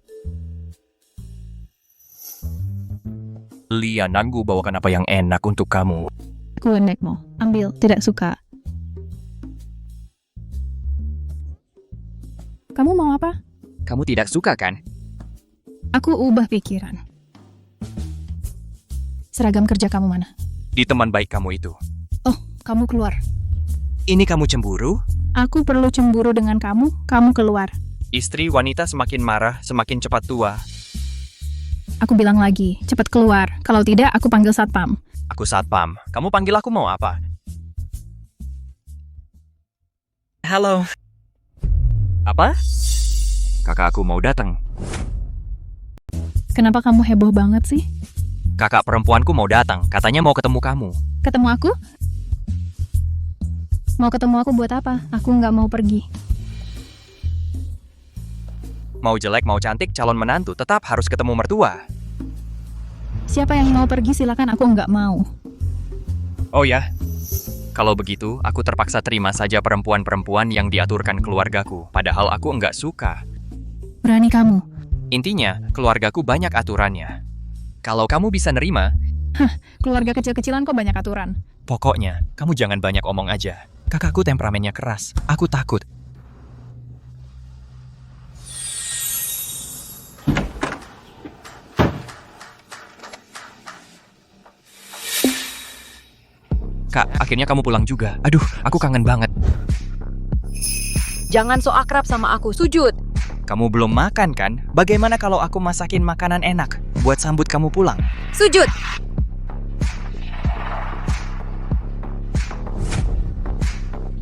Lia, Nanggu bawakan apa yang enak untuk kamu. Aku mau. Ambil, tidak suka. Kamu mau apa? Kamu tidak suka kan? Aku ubah pikiran. Seragam kerja kamu mana? Di teman baik kamu itu. Oh, kamu keluar. Ini kamu cemburu? Aku perlu cemburu dengan kamu keluar. Istri wanita semakin marah, semakin cepat tua. Aku bilang lagi, cepat keluar. Kalau tidak, aku panggil satpam. Aku satpam. Kamu panggil aku mau apa? Halo. Apa? Kakak aku mau datang. Kenapa kamu heboh banget sih? Kakak perempuanku mau datang. Katanya mau ketemu kamu. Ketemu aku? Mau ketemu aku buat apa? Aku nggak mau pergi. Mau jelek, mau cantik, calon menantu tetap harus ketemu mertua. Siapa yang mau pergi silakan, aku nggak mau. Oh ya? Kalau begitu, aku terpaksa terima saja perempuan-perempuan yang diaturkan keluargaku. Padahal aku nggak suka. Berani kamu. Intinya, keluargaku banyak aturannya. Kalau kamu bisa nerima... Keluarga kecil-kecilan kok banyak aturan. Pokoknya, kamu jangan banyak omong aja. Kakakku temperamennya keras. Aku takut. Kak, akhirnya kamu pulang juga. Aduh, aku kangen banget. Jangan so akrab sama aku, sujud. Kamu belum makan kan? Bagaimana kalau aku masakin makanan enak buat sambut kamu pulang? Sujud.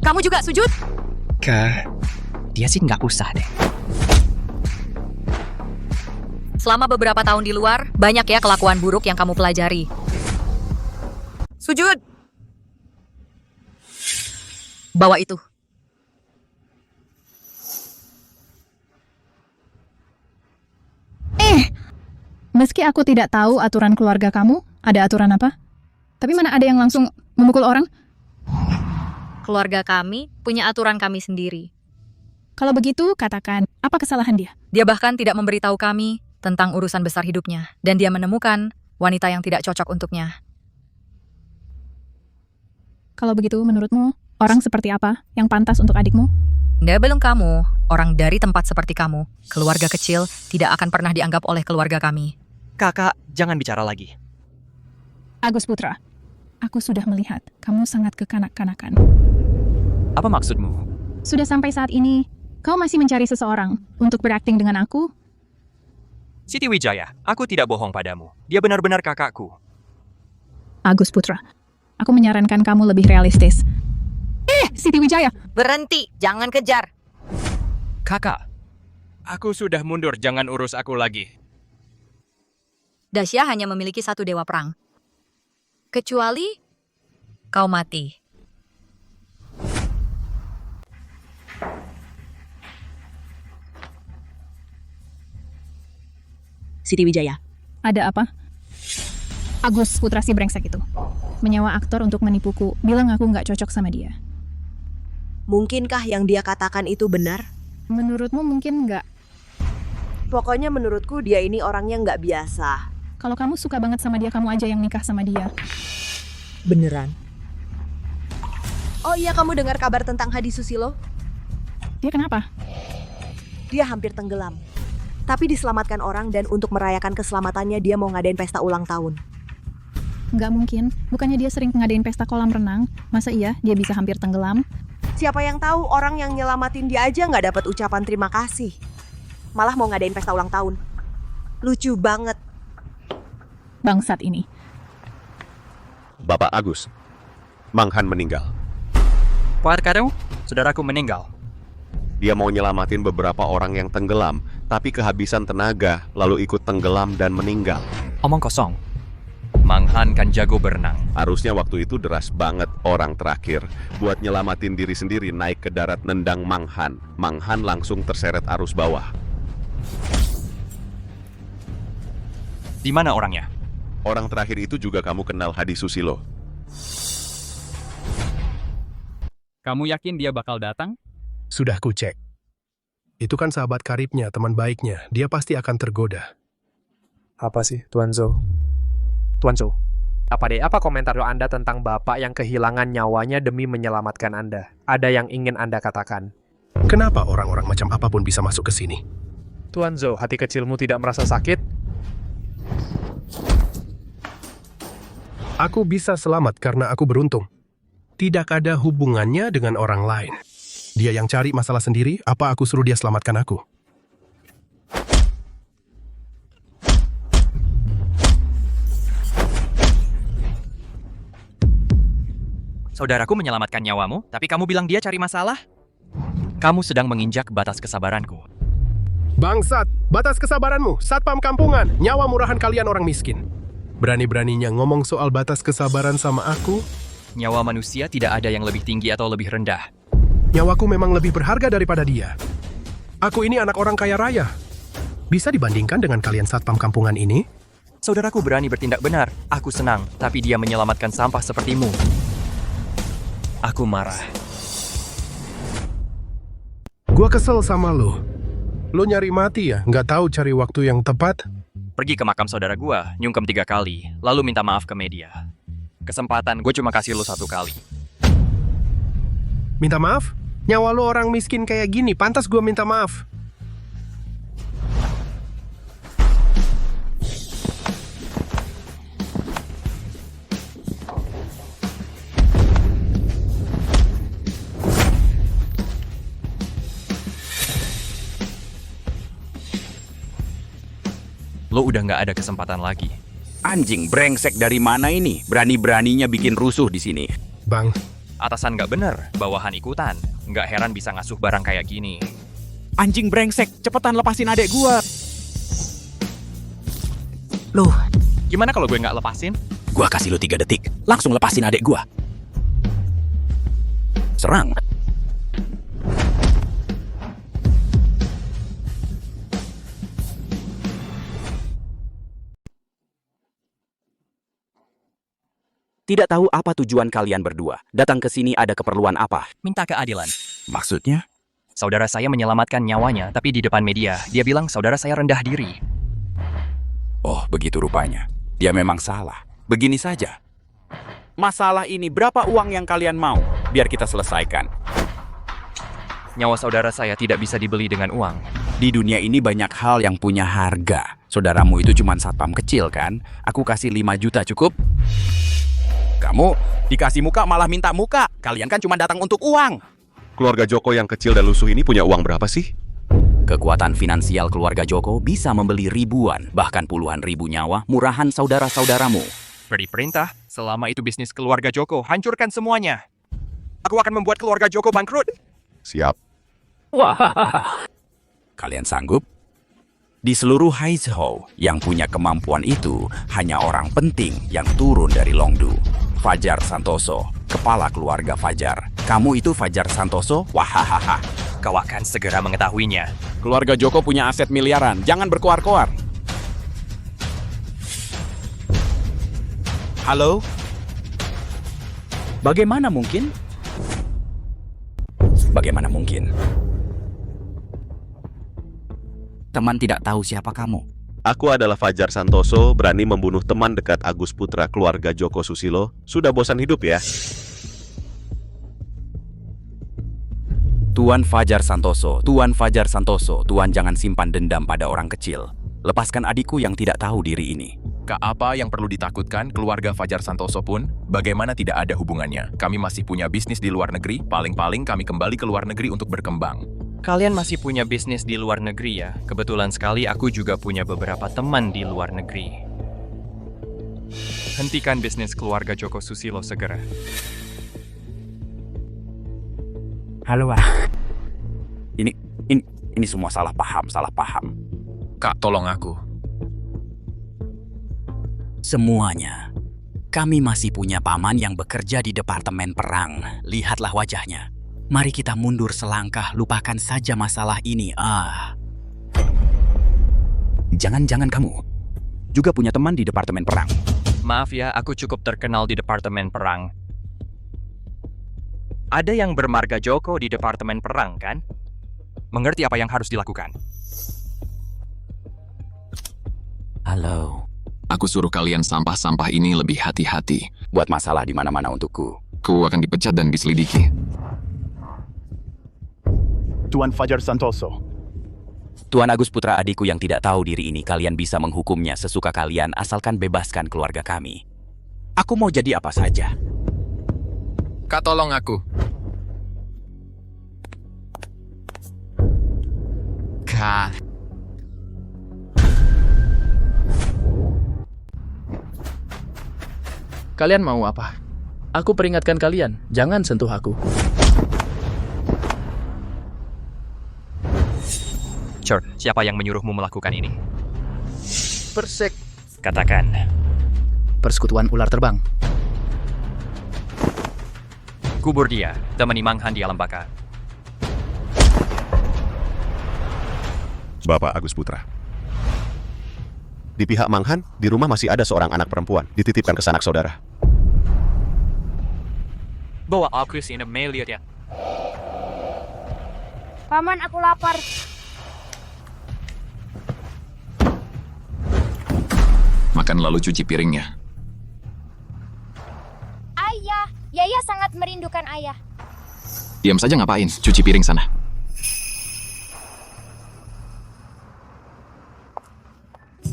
Kamu juga sujud? Dia sih nggak usah deh. Selama beberapa tahun di luar, banyak ya kelakuan buruk yang kamu pelajari. Sujud. Bawa itu. Meski aku tidak tahu aturan keluarga kamu, ada aturan apa? Tapi mana ada yang langsung memukul orang? Keluarga kami punya aturan kami sendiri. Kalau begitu, katakan, apa kesalahan dia? Dia bahkan tidak memberitahu kami tentang urusan besar hidupnya. Dan dia menemukan wanita yang tidak cocok untuknya. Kalau begitu, menurutmu, orang seperti apa yang pantas untuk adikmu? Dia belum kamu, orang dari tempat seperti kamu. Keluarga kecil tidak akan pernah dianggap oleh keluarga kami. Kakak, jangan bicara lagi. Agus Putra, aku sudah melihat kamu sangat kekanak-kanakan. Apa maksudmu? Sudah sampai saat ini, kau masih mencari seseorang untuk berakting dengan aku? Siti Wijaya, aku tidak bohong padamu. Dia benar-benar kakakku. Agus Putra, aku menyarankan kamu lebih realistis. Siti Wijaya! Berhenti, jangan kejar. Kakak, aku sudah mundur, jangan urus aku lagi. Dasya hanya memiliki satu dewa perang. Kecuali kau mati. Siti Wijaya. Ada apa? Agus Putra si brengsek itu. Menyewa aktor untuk menipuku, bilang aku nggak cocok sama dia. Mungkinkah yang dia katakan itu benar? Menurutmu mungkin nggak? Pokoknya menurutku dia ini orangnya nggak biasa. Kalau kamu suka banget sama dia, kamu aja yang nikah sama dia. Beneran? Oh iya, kamu dengar kabar tentang Hadi Susilo? Dia kenapa? Dia hampir tenggelam. Tapi diselamatkan orang dan untuk merayakan keselamatannya dia mau ngadain pesta ulang tahun. Nggak mungkin. Bukannya dia sering ngadain pesta kolam renang? Masa iya dia bisa hampir tenggelam? Siapa yang tahu orang yang nyelamatin dia aja nggak dapat ucapan terima kasih. Malah mau ngadain pesta ulang tahun. Lucu banget. Bangsat ini. Bapak Agus, Mang Han meninggal. Pak Arkadau, saudaraku meninggal. Dia mau nyelamatin beberapa orang yang tenggelam, tapi kehabisan tenaga, lalu ikut tenggelam dan meninggal. Omong kosong. Mang Han kan jago berenang. Harusnya waktu itu deras banget orang terakhir buat nyelamatin diri sendiri naik ke darat nendang Mang Han. Mang Han langsung terseret arus bawah. Di mana orangnya? Orang terakhir itu juga kamu kenal, Hadi Susilo. Kamu yakin dia bakal datang? Sudah kucek. Itu kan sahabat karibnya, teman baiknya. Dia pasti akan tergoda. Apa sih, Tuan Zhou? Tuan Zhou, apa komentar Anda tentang Bapak yang kehilangan nyawanya demi menyelamatkan Anda? Ada yang ingin Anda katakan? Kenapa orang-orang macam apapun bisa masuk ke sini? Tuan Zhou, hati kecilmu tidak merasa sakit? Aku bisa selamat karena aku beruntung. Tidak ada hubungannya dengan orang lain. Dia yang cari masalah sendiri, apa aku suruh dia selamatkan aku? Saudaraku menyelamatkan nyawamu, tapi kamu bilang dia cari masalah? Kamu sedang menginjak batas kesabaranku. Bangsat, batas kesabaranmu, satpam kampungan, nyawa murahan kalian orang miskin. Berani-beraninya ngomong soal batas kesabaran sama aku? Nyawa manusia tidak ada yang lebih tinggi atau lebih rendah. Nyawaku memang lebih berharga daripada dia. Aku ini anak orang kaya raya. Bisa dibandingkan dengan kalian satpam kampungan ini? Saudaraku berani bertindak benar. Aku senang, tapi dia menyelamatkan sampah sepertimu. Aku marah. Gua kesel sama lo. Lo nyari mati ya? Nggak tahu cari waktu yang tepat? Pergi ke makam saudara gua, nyungkem 3 kali, lalu minta maaf ke media. Kesempatan gue cuma kasih lo 1 kali. Minta maaf? Nyawa lo orang miskin kayak gini, pantas gue minta maaf. Lo udah nggak ada kesempatan lagi. Anjing brengsek dari mana ini? Berani-beraninya bikin rusuh di sini. Bang. Atasan nggak bener, bawahan ikutan. Nggak heran bisa ngasuh barang kayak gini. Anjing brengsek, cepetan lepasin adek gua. Loh, gimana kalau gue nggak lepasin? Gua kasih lo 3 detik, langsung lepasin adek gua. Serang. Tidak tahu apa tujuan kalian berdua. Datang ke sini ada keperluan apa? Minta keadilan. Maksudnya? Saudara saya menyelamatkan nyawanya, tapi di depan media, dia bilang saudara saya rendah diri. Oh, begitu rupanya. Dia memang salah. Begini saja. Masalah ini berapa uang yang kalian mau? Biar kita selesaikan. Nyawa saudara saya tidak bisa dibeli dengan uang. Di dunia ini banyak hal yang punya harga. Saudaramu itu cuma satpam kecil kan? Aku kasih 5 juta cukup? Kamu dikasih muka malah minta muka. Kalian kan cuma datang untuk uang. Keluarga Joko yang kecil dan lusuh ini punya uang berapa sih? Kekuatan finansial keluarga Joko bisa membeli ribuan, bahkan puluhan ribu nyawa murahan saudara-saudaramu. Beri perintah, selama itu bisnis keluarga Joko, hancurkan semuanya. Aku akan membuat keluarga Joko bangkrut. Siap. Wah. Kalian sanggup? Di seluruh Haizhou yang punya kemampuan itu hanya orang penting yang turun dari Longdu. Fajar Santoso, kepala keluarga Fajar. Kamu itu Fajar Santoso? Wahahaha. Kau akan segera mengetahuinya. Keluarga Joko punya aset miliaran, jangan berkoar-koar. Halo? Bagaimana mungkin? Bagaimana mungkin? Teman tidak tahu siapa kamu. Aku adalah Fajar Santoso, berani membunuh teman dekat Agus Putra keluarga Joko Susilo. Sudah bosan hidup ya? Tuan Fajar Santoso, Tuan Fajar Santoso, Tuan jangan simpan dendam pada orang kecil. Lepaskan adikku yang tidak tahu diri ini. Kak, apa yang perlu ditakutkan keluarga Fajar Santoso pun? Bagaimana tidak ada hubungannya? Kami masih punya bisnis di luar negeri, paling-paling kami kembali ke luar negeri untuk berkembang. Kalian masih punya bisnis di luar negeri ya? Kebetulan sekali aku juga punya beberapa teman di luar negeri. Hentikan bisnis keluarga Joko Susilo segera. Halo, Ini semua salah paham. Kak, tolong aku. Semuanya Kami masih punya paman yang bekerja di Departemen Perang. Lihatlah wajahnya. Mari kita mundur selangkah, lupakan saja masalah ini. Jangan-jangan kamu juga punya teman di Departemen Perang. Maaf ya, aku cukup terkenal di Departemen Perang. Ada yang bermarga Joko di Departemen Perang, kan? Mengerti apa yang harus dilakukan? Halo. Aku suruh kalian sampah-sampah ini lebih hati-hati. Buat masalah di mana-mana untukku. Ku akan dipecat dan diselidiki. Tuan Fajar Santoso. Tuan Agus Putra adikku yang tidak tahu diri ini, kalian bisa menghukumnya sesuka kalian asalkan bebaskan keluarga kami. Aku mau jadi apa saja. Kak, tolong aku. Kak. Kalian mau apa? Aku peringatkan kalian, jangan sentuh aku. Chord, siapa yang menyuruhmu melakukan ini? Persek. Katakan. Persekutuan ular terbang. Kubur dia, temani Manghan di alam baka. Bapak Agus Putra. Di pihak Manghan, di rumah masih ada seorang anak perempuan, dititipkan ke sanak saudara. Bawa aku sini, melihat ya. Paman, aku lapar. Makan lalu cuci piringnya. Ayah, Yaya sangat merindukan ayah. Diam saja ngapain? Cuci piring sana.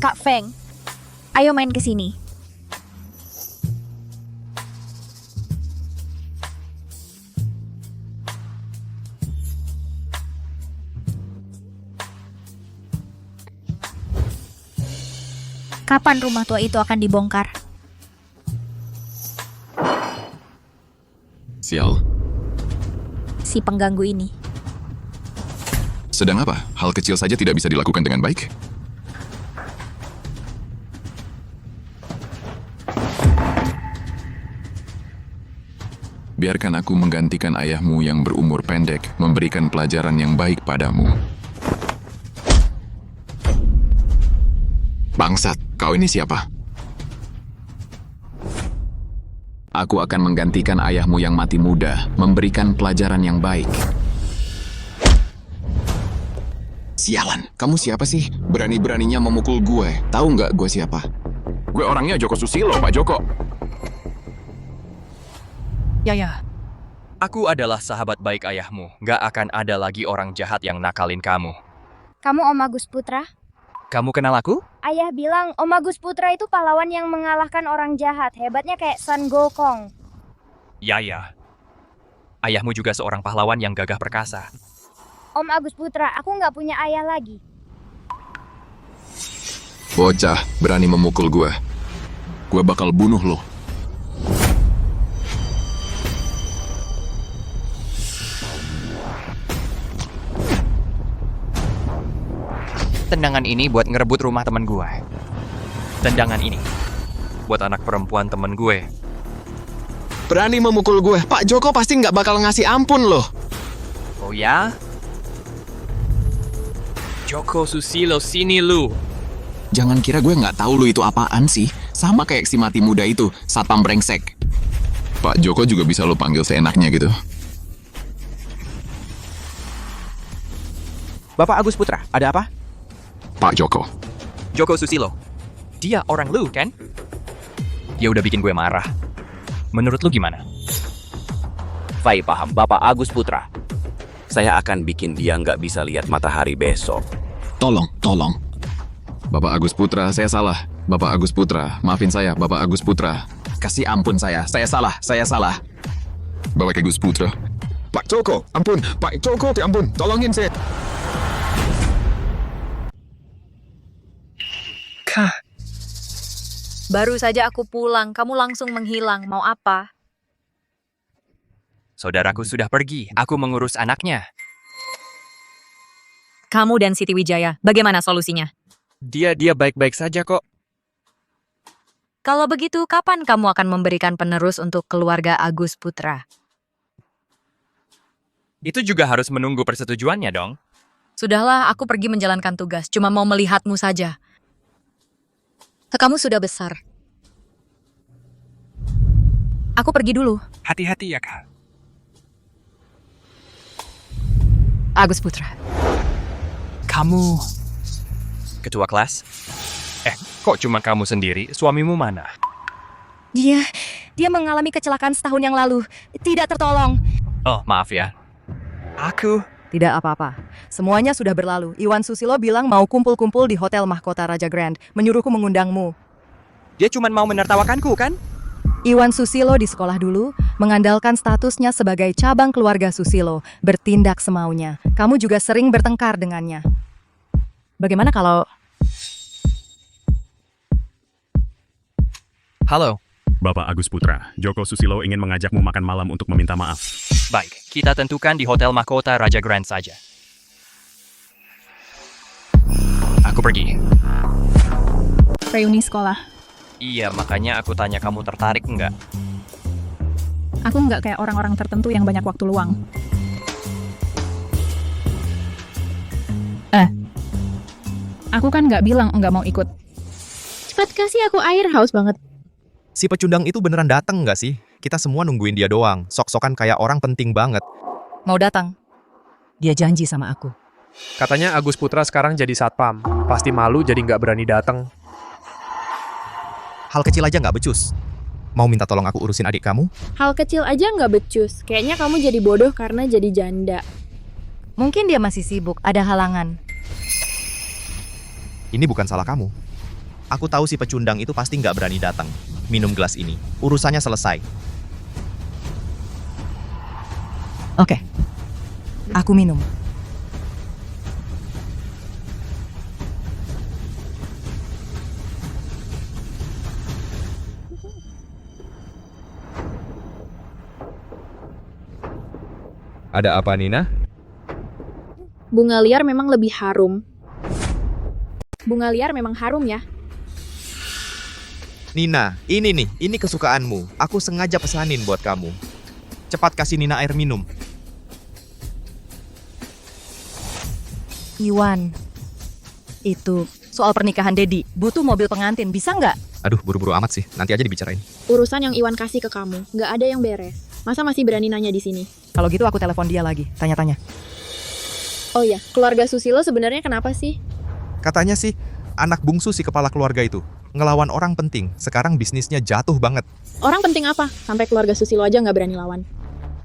Kak Feng, ayo main ke sini. Kapan rumah tua itu akan dibongkar? Sial. Si pengganggu ini. Sedang apa? Hal kecil saja tidak bisa dilakukan dengan baik? Biarkan aku menggantikan ayahmu yang berumur pendek, memberikan pelajaran yang baik padamu. Bangsat, kau ini siapa? Aku akan menggantikan ayahmu yang mati muda, memberikan pelajaran yang baik. Sialan, kamu siapa sih? Berani-beraninya memukul gue. Tahu nggak gue siapa? Gue orangnya Joko Susilo, Pak Joko. Ya. Aku adalah sahabat baik ayahmu. Gak akan ada lagi orang jahat yang nakalin kamu. Kamu Om Agus Putra? Kamu kenal aku? Ayah bilang Om Agus Putra itu pahlawan yang mengalahkan orang jahat. Hebatnya kayak Sun Gokong. Ya. Ayahmu juga seorang pahlawan yang gagah perkasa. Om Agus Putra, aku nggak punya ayah lagi. Bocah, berani memukul gue. Gue bakal bunuh lo. Tendangan ini buat ngerebut rumah temen gue. Tendangan ini buat anak perempuan temen gue. Berani memukul gue. Pak Joko pasti nggak bakal ngasih ampun loh. Oh ya? Joko Susilo, sini lu. Jangan kira gue nggak tahu lu itu apaan sih. Sama kayak si mati muda itu, satpam brengsek. Pak Joko juga bisa lo panggil seenaknya gitu. Bapak Agus Putra, ada apa? Pak Joko. Joko Susilo. Dia orang lu, kan? Dia udah bikin gue marah. Menurut lu gimana? Fai paham, Bapak Agus Putra. Saya akan bikin dia nggak bisa lihat matahari besok. Tolong. Bapak Agus Putra, saya salah. Bapak Agus Putra, maafin saya, Bapak Agus Putra. Kasih ampun saya salah. Bapak Agus Putra. Pak Joko, ampun. Pak Joko, ampun. Tolongin saya. Baru saja aku pulang, kamu langsung menghilang. Mau apa? Saudaraku sudah pergi. Aku mengurus anaknya. Kamu dan Siti Wijaya, bagaimana solusinya? Dia baik-baik saja kok. Kalau begitu, kapan kamu akan memberikan penerus untuk keluarga Agus Putra? Itu juga harus menunggu persetujuannya dong. Sudahlah, aku pergi menjalankan tugas. Cuma mau melihatmu saja. Kamu sudah besar. Aku pergi dulu. Hati-hati ya, Kak. Agus Putra. Kamu... Ketua kelas? Kok cuma kamu sendiri? Suamimu mana? Dia mengalami kecelakaan setahun yang lalu. Tidak tertolong. Oh, maaf ya. Aku... Tidak apa-apa. Semuanya sudah berlalu. Iwan Susilo bilang mau kumpul-kumpul di Hotel Mahkota Raja Grand. Menyuruhku mengundangmu. Dia cuma mau menertawakanku, kan? Iwan Susilo di sekolah dulu, mengandalkan statusnya sebagai cabang keluarga Susilo, bertindak semaunya. Kamu juga sering bertengkar dengannya. Bagaimana kalau... Halo. Bapak Agus Putra, Joko Susilo ingin mengajakmu makan malam untuk meminta maaf. Baik, kita tentukan di Hotel Mahkota Raja Grand saja. Aku pergi. Reuni sekolah. Iya, makanya aku tanya kamu tertarik nggak? Aku nggak kayak orang-orang tertentu yang banyak waktu luang. Aku kan nggak bilang nggak mau ikut. Cepat kasih aku air, haus banget. Si pecundang itu beneran datang nggak sih? Kita semua nungguin dia doang, sok-sokan kayak orang penting banget. Mau datang. Dia janji sama aku. Katanya Agus Putra sekarang jadi satpam. Pasti malu jadi nggak berani datang. Hal kecil aja nggak becus. Mau minta tolong aku urusin adik kamu? Hal kecil aja nggak becus. Kayaknya kamu jadi bodoh karena jadi janda. Mungkin dia masih sibuk, ada halangan. Ini bukan salah kamu. Aku tahu si pecundang itu pasti nggak berani datang. Minum gelas ini. Urusannya selesai. Oke. Aku minum. Ada apa, Nina? Bunga liar memang lebih harum. Bunga liar memang harum ya. Nina, ini kesukaanmu. Aku sengaja pesanin buat kamu. Cepat kasih Nina air minum. Iwan, itu soal pernikahan Dedi. Butuh mobil pengantin, bisa nggak? Aduh, buru-buru amat sih. Nanti aja dibicarain. Urusan yang Iwan kasih ke kamu, nggak ada yang beres. Masa masih berani nanya di sini? Kalau gitu aku telepon dia lagi, tanya-tanya. Oh ya, keluarga Susilo sebenarnya kenapa sih? Katanya sih, anak bungsu si kepala keluarga itu. Ngelawan orang penting, sekarang bisnisnya jatuh banget. Orang penting apa? Sampai keluarga Susilo aja nggak berani lawan.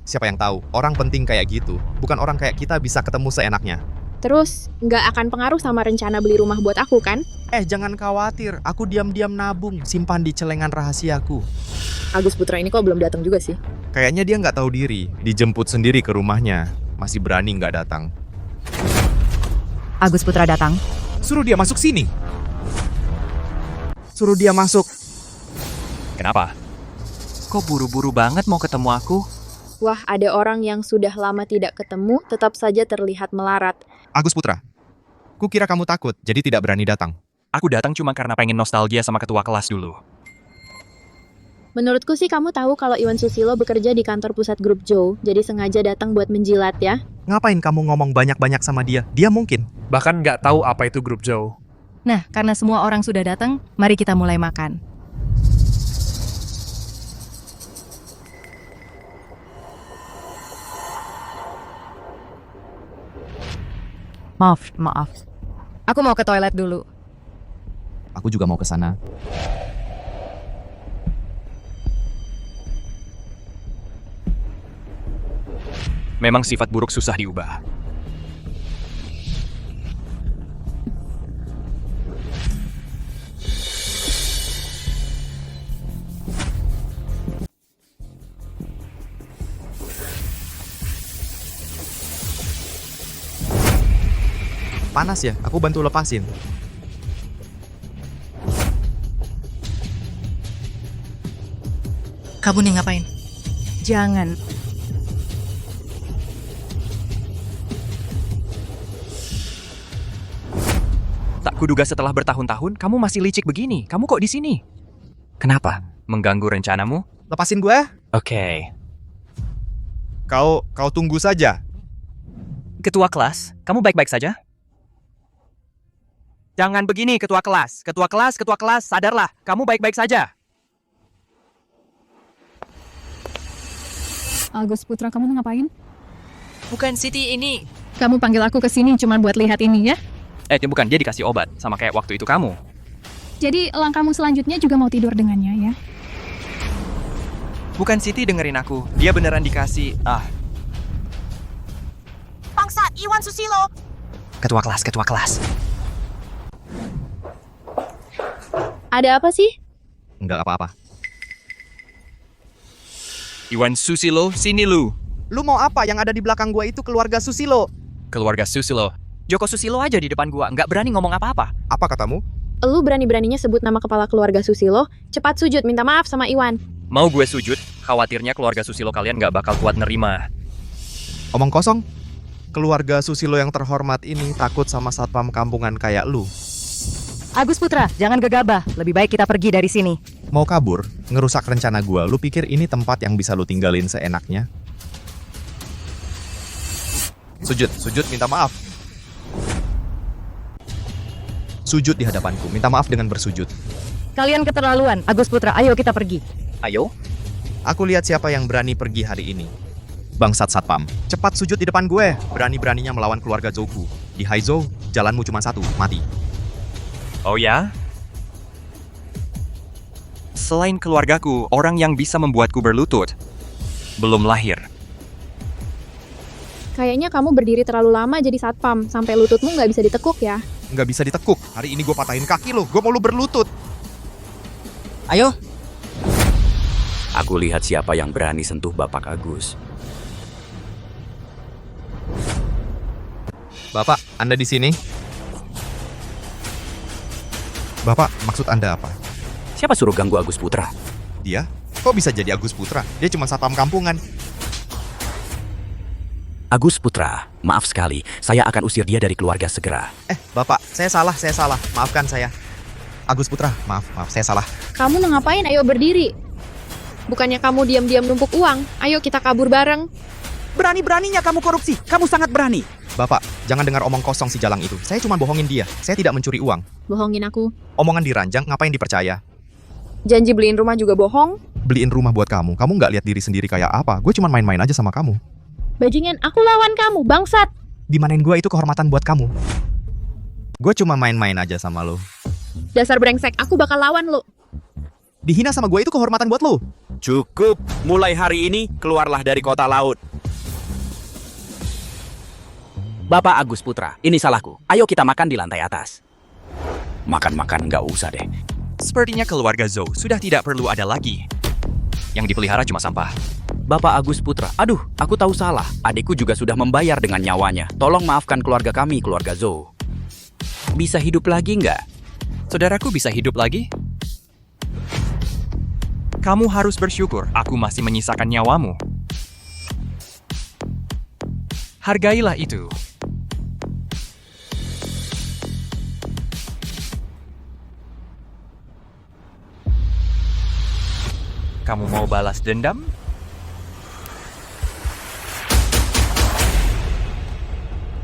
Siapa yang tahu, orang penting kayak gitu. Bukan orang kayak kita bisa ketemu seenaknya. Terus, nggak akan pengaruh sama rencana beli rumah buat aku kan? Jangan khawatir, aku diam-diam nabung, simpan di celengan rahasiaku. Agus Putra ini kok belum datang juga sih? Kayaknya dia nggak tahu diri, dijemput sendiri ke rumahnya. Masih berani nggak datang. Agus Putra datang. Suruh dia masuk sini. Suruh dia masuk. Kenapa? Kok buru-buru banget mau ketemu aku? Wah, ada orang yang sudah lama tidak ketemu, tetap saja terlihat melarat. Agus Putra, kukira kamu takut, jadi tidak berani datang. Aku datang cuma karena pengen nostalgia sama ketua kelas dulu. Menurutku sih kamu tahu kalau Iwan Susilo bekerja di kantor pusat grup Joe, jadi sengaja datang buat menjilat ya. Ngapain kamu ngomong banyak-banyak sama dia? Dia mungkin. Bahkan nggak tahu apa itu grup Joe. Nah, karena semua orang sudah datang, mari kita mulai makan. Maaf. Aku mau ke toilet dulu. Aku juga mau ke sana. Memang sifat buruk susah diubah. Panas ya? Aku bantu lepasin. Kamu nih ngapain? Jangan. Tak kuduga setelah bertahun-tahun, kamu masih licik begini. Kamu kok di sini? Kenapa? Mengganggu rencanamu? Lepasin gue. Oke. Kau tunggu saja. Ketua kelas, kamu baik-baik saja? Jangan begini, ketua kelas. Ketua kelas, sadarlah. Kamu baik-baik saja. Agus Putra, kamu ngapain? Bukan Siti ini. Kamu panggil aku ke sini cuma buat lihat ini ya? Bukan, dia dikasih obat. Sama kayak waktu itu kamu. Jadi langkahmu selanjutnya juga mau tidur dengannya ya? Bukan Siti, dengerin aku. Dia beneran dikasih... Bangsat, Iwan Susilo! Ketua kelas. Ada apa sih? Enggak apa-apa. Iwan Susilo, sini lu. Lu mau apa? Yang ada di belakang gua itu keluarga Susilo. Keluarga Susilo. Joko Susilo aja di depan gua, nggak berani ngomong apa-apa. Apa katamu? Lu berani-beraninya sebut nama kepala keluarga Susilo? Cepat sujud minta maaf sama Iwan. Mau gue sujud? Khawatirnya keluarga Susilo kalian nggak bakal kuat nerima. Omong kosong. Keluarga Susilo yang terhormat ini takut sama satpam kampungan kayak lu. Agus Putra, jangan gegabah. Lebih baik kita pergi dari sini. Mau kabur? Ngerusak rencana gua. Lu pikir ini tempat yang bisa lu tinggalin seenaknya? Sujud minta maaf. Sujud di hadapanku, minta maaf dengan bersujud. Kalian keterlaluan. Agus Putra, ayo kita pergi. Ayo? Aku lihat siapa yang berani pergi hari ini. Bangsat satpam, cepat sujud di depan gue. Berani-beraninya melawan keluarga Zouku. Di Haizhou, jalanmu cuma satu, mati. Oh ya? Selain keluargaku, orang yang bisa membuatku berlutut belum lahir. Kayaknya kamu berdiri terlalu lama jadi satpam, sampai lututmu nggak bisa ditekuk ya. Nggak bisa ditekuk. Hari ini gue patahin kaki lo. Gue mau lu berlutut. Ayo. Aku lihat siapa yang berani sentuh Bapak Agus. Bapak, Anda di sini? Bapak, maksud Anda apa? Siapa suruh ganggu Agus Putra? Dia? Kok bisa jadi Agus Putra? Dia cuma satpam kampungan. Agus Putra, maaf sekali. Saya akan usir dia dari keluarga segera. Bapak, saya salah. Maafkan saya. Agus Putra, maaf, saya salah. Kamu mau ngapain? Ayo berdiri. Bukannya kamu diam-diam numpuk uang. Ayo kita kabur bareng. Berani-beraninya kamu korupsi. Kamu sangat berani. Bapak, jangan dengar omong kosong si Jalang itu. Saya cuma bohongin dia. Saya tidak mencuri uang. Bohongin aku. Omongan diranjang, ngapain dipercaya? Janji beliin rumah juga bohong. Beliin rumah buat kamu. Kamu nggak lihat diri sendiri kayak apa. Gue cuma main-main aja sama kamu. Bajingan, aku lawan kamu, bangsat. Dimanain gue itu kehormatan buat kamu. Gue cuma main-main aja sama lo. Dasar brengsek, aku bakal lawan lo. Dihina sama gue itu kehormatan buat lo. Cukup. Mulai hari ini, keluarlah dari kota laut. Bapak Agus Putra, ini salahku. Ayo kita makan di lantai atas. Makan-makan nggak usah deh. Sepertinya keluarga Zhou sudah tidak perlu ada lagi. Yang dipelihara cuma sampah. Bapak Agus Putra, aduh, aku tahu salah. Adikku juga sudah membayar dengan nyawanya. Tolong maafkan keluarga kami, keluarga Zhou. Bisa hidup lagi nggak? Saudaraku bisa hidup lagi? Kamu harus bersyukur aku masih menyisakan nyawamu. Hargailah itu. Kamu mau balas dendam?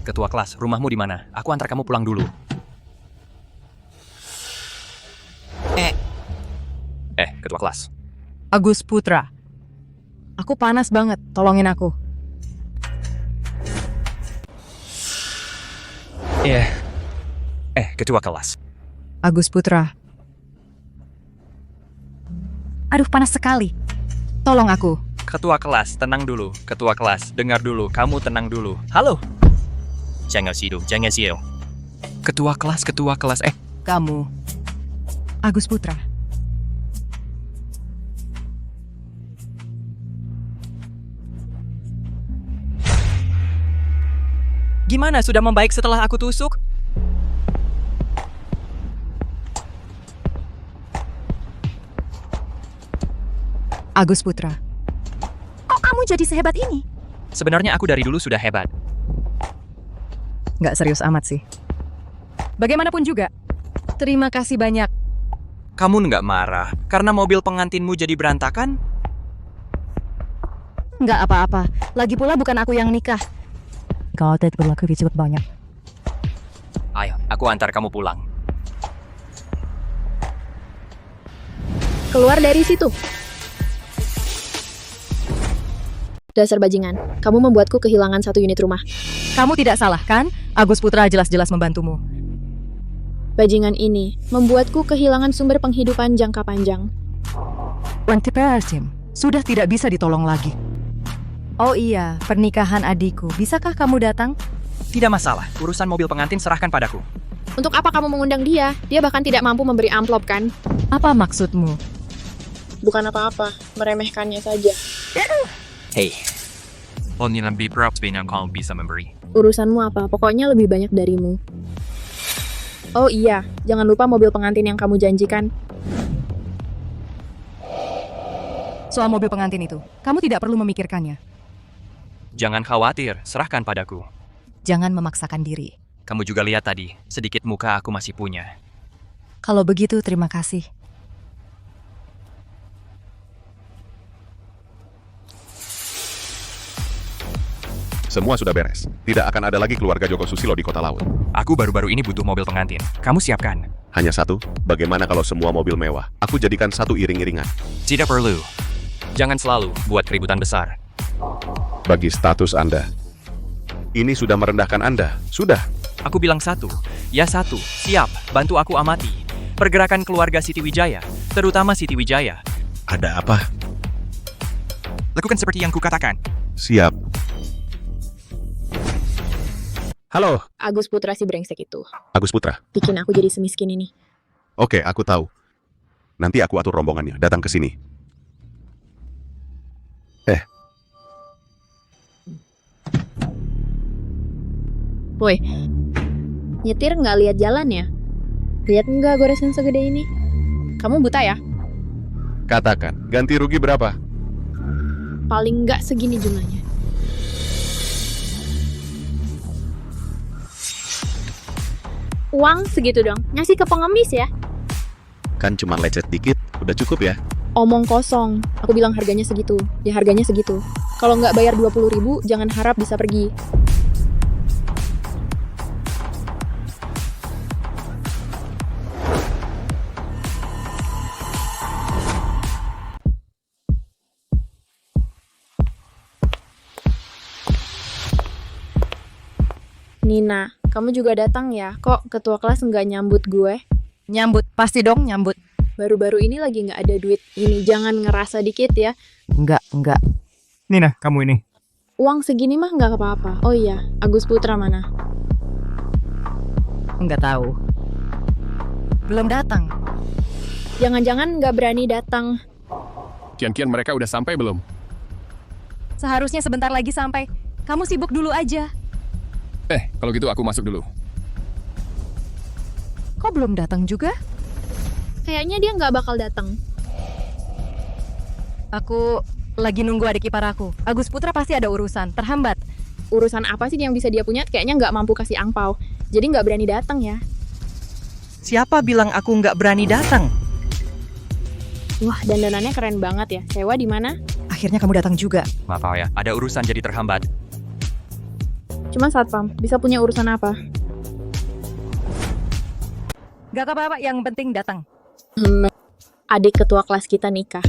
Ketua kelas, rumahmu di mana? Aku antar kamu pulang dulu. Ketua kelas. Agus Putra. Aku panas banget, tolongin aku. Ketua kelas. Agus Putra. Aduh, panas sekali. Tolong aku. Ketua kelas, tenang dulu. Ketua kelas, dengar dulu. Kamu tenang dulu. Halo. Jangan sidu. Ketua kelas. Kamu. Agus Putra. Gimana, sudah membaik setelah aku tusuk? Agus Putra. Kok kamu jadi sehebat ini? Sebenarnya aku dari dulu sudah hebat. Nggak serius amat sih. Bagaimanapun juga, terima kasih banyak. Kamu nggak marah karena mobil pengantinmu jadi berantakan? Nggak apa-apa. Lagi pula bukan aku yang nikah. Kau tidak berlaku disebut banyak. Ayo, aku antar kamu pulang. Keluar dari situ. Dasar bajingan, kamu membuatku kehilangan 1 unit rumah. Kamu tidak salah, kan? Agus Putra jelas-jelas membantumu. Bajingan ini membuatku kehilangan sumber penghidupan jangka panjang. Tim sudah tidak bisa ditolong lagi. Oh iya, pernikahan adikku. Bisakah kamu datang? Tidak masalah, urusan mobil pengantin serahkan padaku. Untuk apa kamu mengundang dia? Dia bahkan tidak mampu memberi amplop, kan? Apa maksudmu? Bukan apa-apa, meremehkannya saja. Hey, only lebih berapa yang kamu bisa memberi? Urusanmu apa? Pokoknya lebih banyak darimu. Oh iya, jangan lupa mobil pengantin yang kamu janjikan. Soal mobil pengantin itu, kamu tidak perlu memikirkannya. Jangan khawatir, serahkan padaku. Jangan memaksakan diri. Kamu juga lihat tadi, sedikit muka aku masih punya. Kalau begitu, terima kasih. Semua sudah beres. Tidak akan ada lagi keluarga Joko Susilo di Kota Laut. Aku baru-baru ini butuh mobil pengantin. Kamu siapkan. Hanya satu? Bagaimana kalau semua mobil mewah? Aku jadikan satu iring-iringan. Tidak perlu. Jangan selalu buat keributan besar. Bagi status Anda, ini sudah merendahkan Anda. Sudah. Aku bilang satu. Ya satu. Siap. Bantu aku amati pergerakan keluarga Siti Wijaya, terutama Siti Wijaya. Ada apa? Lakukan seperti yang kukatakan. Siap. Halo. Agus Putra si brengsek itu. Agus Putra. Bikin aku jadi semiskin ini. Oke, aku tahu. Nanti aku atur rombongannya. Datang ke sini. Woi, nyetir nggak lihat jalan ya? Lihat nggak goresan segede ini? Kamu buta ya? Katakan, ganti rugi berapa? Paling nggak segini jumlahnya. Uang segitu dong, ngasih ke pengemis ya? Kan cuma lecet dikit, udah cukup ya? Omong kosong, aku bilang harganya segitu, ya harganya segitu. Kalau nggak bayar 20.000, jangan harap bisa pergi. Nina, kamu juga datang ya? Kok ketua kelas nggak nyambut gue? Nyambut, pasti dong nyambut. Baru-baru ini lagi nggak ada duit. Ini jangan ngerasa dikit ya. Enggak. Nina, kamu ini. Uang segini mah nggak apa-apa. Oh iya, Agus Putra mana? Enggak tahu. Belum datang. Jangan-jangan nggak berani datang. Kian-kian mereka udah sampai belum? Seharusnya sebentar lagi sampai. Kamu sibuk dulu aja. Kalau gitu aku masuk dulu. Kok belum datang juga? Kayaknya dia nggak bakal datang. Aku lagi nunggu adik ipar aku. Agus Putra pasti ada urusan, terhambat. Urusan apa sih yang bisa dia punya? Kayaknya nggak mampu kasih angpau. Jadi nggak berani datang ya. Siapa bilang aku nggak berani datang? Wah, dandanannya keren banget ya. Sewa di mana? Akhirnya kamu datang juga. Maaf ya, ada urusan jadi terhambat. Cuma satpam, bisa punya urusan apa? Gak apa-apa, yang penting datang. Adik ketua kelas kita nikah.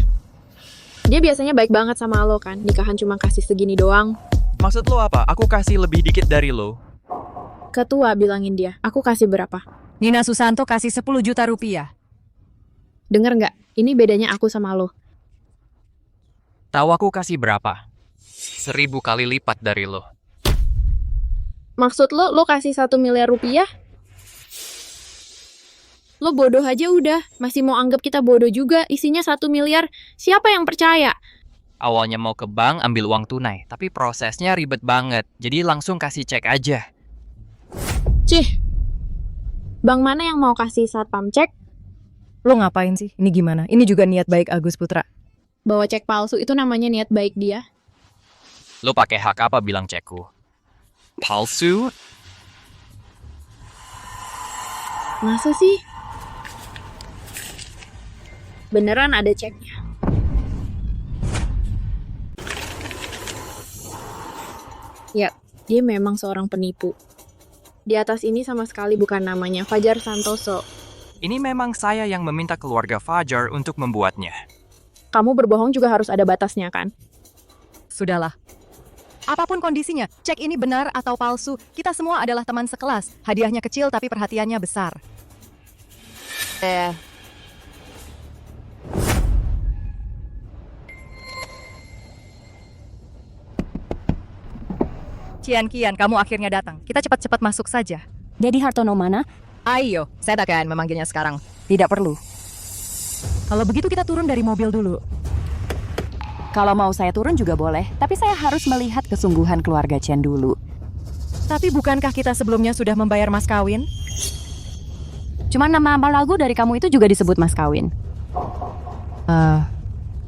Dia biasanya baik banget sama lo kan, nikahan cuma kasih segini doang. Maksud lo apa? Aku kasih lebih dikit dari lo. Ketua bilangin dia, aku kasih berapa? Nina Susanto kasih 10 juta rupiah. Dengar nggak? Ini bedanya aku sama lo. Tahu aku kasih berapa? 1000 kali lipat dari lo. Maksud lo kasih 1 miliar rupiah? Lo bodoh aja udah, masih mau anggap kita bodoh juga, isinya 1 miliar, siapa yang percaya? Awalnya mau ke bank ambil uang tunai, tapi prosesnya ribet banget, jadi langsung kasih cek aja. Cih, bank mana yang mau kasih satpam cek? Lo ngapain sih? Ini gimana? Ini juga niat baik Agus Putra. Bawa cek palsu itu namanya niat baik dia. Lo pakai hak apa bilang cekku? Palsu? Masa sih? Beneran ada ceknya. Ya, dia memang seorang penipu. Di atas ini sama sekali bukan namanya Fajar Santoso. Ini memang saya yang meminta keluarga Fajar untuk membuatnya. Kamu berbohong juga harus ada batasnya, kan? Sudahlah. Apapun kondisinya, cek ini benar atau palsu, kita semua adalah teman sekelas. Hadiahnya kecil tapi perhatiannya besar. Kian, kamu akhirnya datang. Kita cepat-cepat masuk saja. Dedi Hartono mana? Ayo, saya akan memanggilnya sekarang. Tidak perlu. Kalau begitu kita turun dari mobil dulu. Kalau mau saya turun juga boleh, tapi saya harus melihat kesungguhan keluarga Chen dulu. Tapi bukankah kita sebelumnya sudah membayar mas kawin? Cuma nama lagu dari kamu itu juga disebut mas kawin.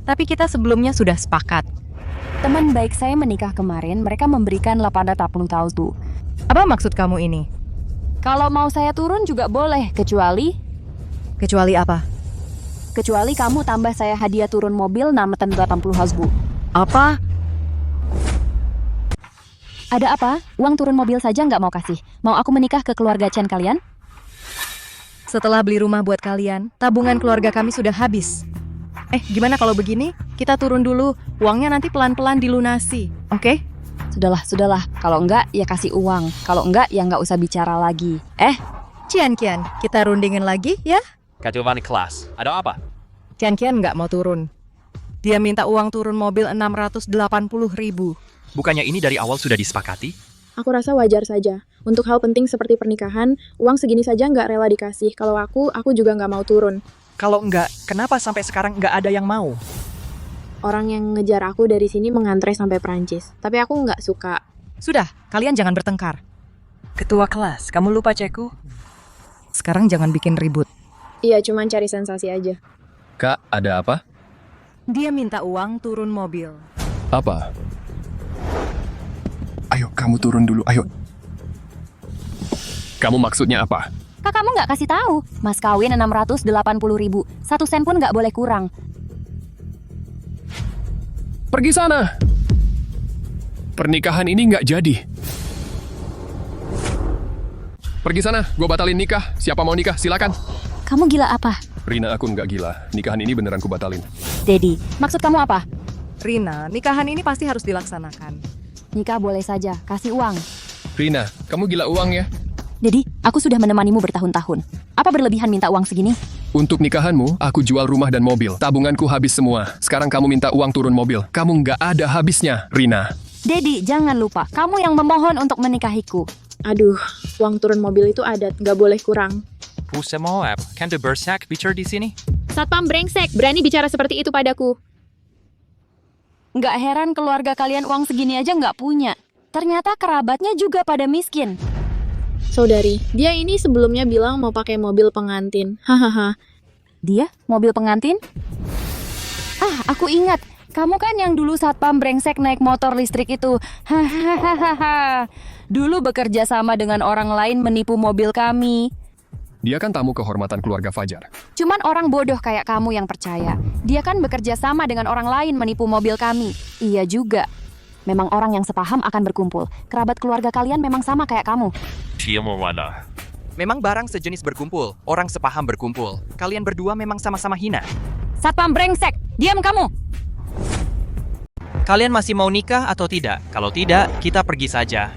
Tapi kita sebelumnya sudah sepakat. Teman baik saya menikah kemarin, mereka memberikan 880 tahun. Apa maksud kamu ini? Kalau mau saya turun juga boleh, kecuali... Kecuali apa? Kecuali kamu tambah saya hadiah turun mobil 680 hasbu. Apa? Ada apa? Uang turun mobil saja nggak mau kasih. Mau aku menikah ke keluarga Chen kalian? Setelah beli rumah buat kalian, tabungan keluarga kami sudah habis. Gimana kalau begini? Kita turun dulu, uangnya nanti pelan-pelan dilunasi, oke? Sudahlah. Kalau enggak, ya kasih uang. Kalau enggak, ya nggak usah bicara lagi. Kian, kita rundingin lagi, ya? Ketua kelas, ada apa? Kian nggak mau turun. Dia minta uang turun mobil 680.000. Bukannya ini dari awal sudah disepakati? Aku rasa wajar saja. Untuk hal penting seperti pernikahan, uang segini saja nggak rela dikasih. Kalau aku juga nggak mau turun. Kalau enggak, kenapa sampai sekarang nggak ada yang mau? Orang yang ngejar aku dari sini mengantre sampai Perancis. Tapi aku nggak suka. Sudah, kalian jangan bertengkar. Ketua kelas, kamu lupa cekku? Sekarang jangan bikin ribut. Iya, cuman cari sensasi aja. Kak, ada apa? Dia minta uang turun mobil. Apa? Ayo, kamu turun dulu, ayo. Kamu maksudnya apa? Kak, kamu nggak kasih tahu. Mas kawin 680.000. 1 sen pun nggak boleh kurang. Pergi sana. Pernikahan ini nggak jadi. Pergi sana, gue batalin nikah. Siapa mau nikah, silakan. Kamu gila apa? Rina, aku nggak gila. Nikahan ini beneran ku batalin. Dedi, maksud kamu apa? Rina, nikahan ini pasti harus dilaksanakan. Nikah boleh saja, kasih uang. Rina, kamu gila uang ya? Dedi, aku sudah menemanimu bertahun-tahun. Apa berlebihan minta uang segini? Untuk nikahanmu, aku jual rumah dan mobil. Tabunganku habis semua. Sekarang kamu minta uang turun mobil. Kamu nggak ada habisnya, Rina. Dedi, jangan lupa. Kamu yang memohon untuk menikahiku. Aduh, uang turun mobil itu adat, nggak boleh kurang. Pusemoab, kan de bersak bicara di sini? Satpam brengsek, berani bicara seperti itu padaku. Nggak heran keluarga kalian uang segini aja nggak punya. Ternyata kerabatnya juga pada miskin. Saudari, dia ini sebelumnya bilang mau pakai mobil pengantin. Hahaha. Dia? Mobil pengantin? Aku ingat. Kamu kan yang dulu satpam brengsek naik motor listrik itu. Hahaha. Dulu bekerja sama dengan orang lain menipu mobil kami. Dia kan tamu kehormatan keluarga Fajar. Cuman orang bodoh kayak kamu yang percaya. Dia kan bekerja sama dengan orang lain menipu mobil kami. Iya juga. Memang orang yang sepaham akan berkumpul. Kerabat keluarga kalian memang sama kayak kamu. Memang barang sejenis berkumpul, orang sepaham berkumpul. Kalian berdua memang sama-sama hina. Satpam brengsek, diam kamu! Kalian masih mau nikah atau tidak? Kalau tidak, kita pergi saja.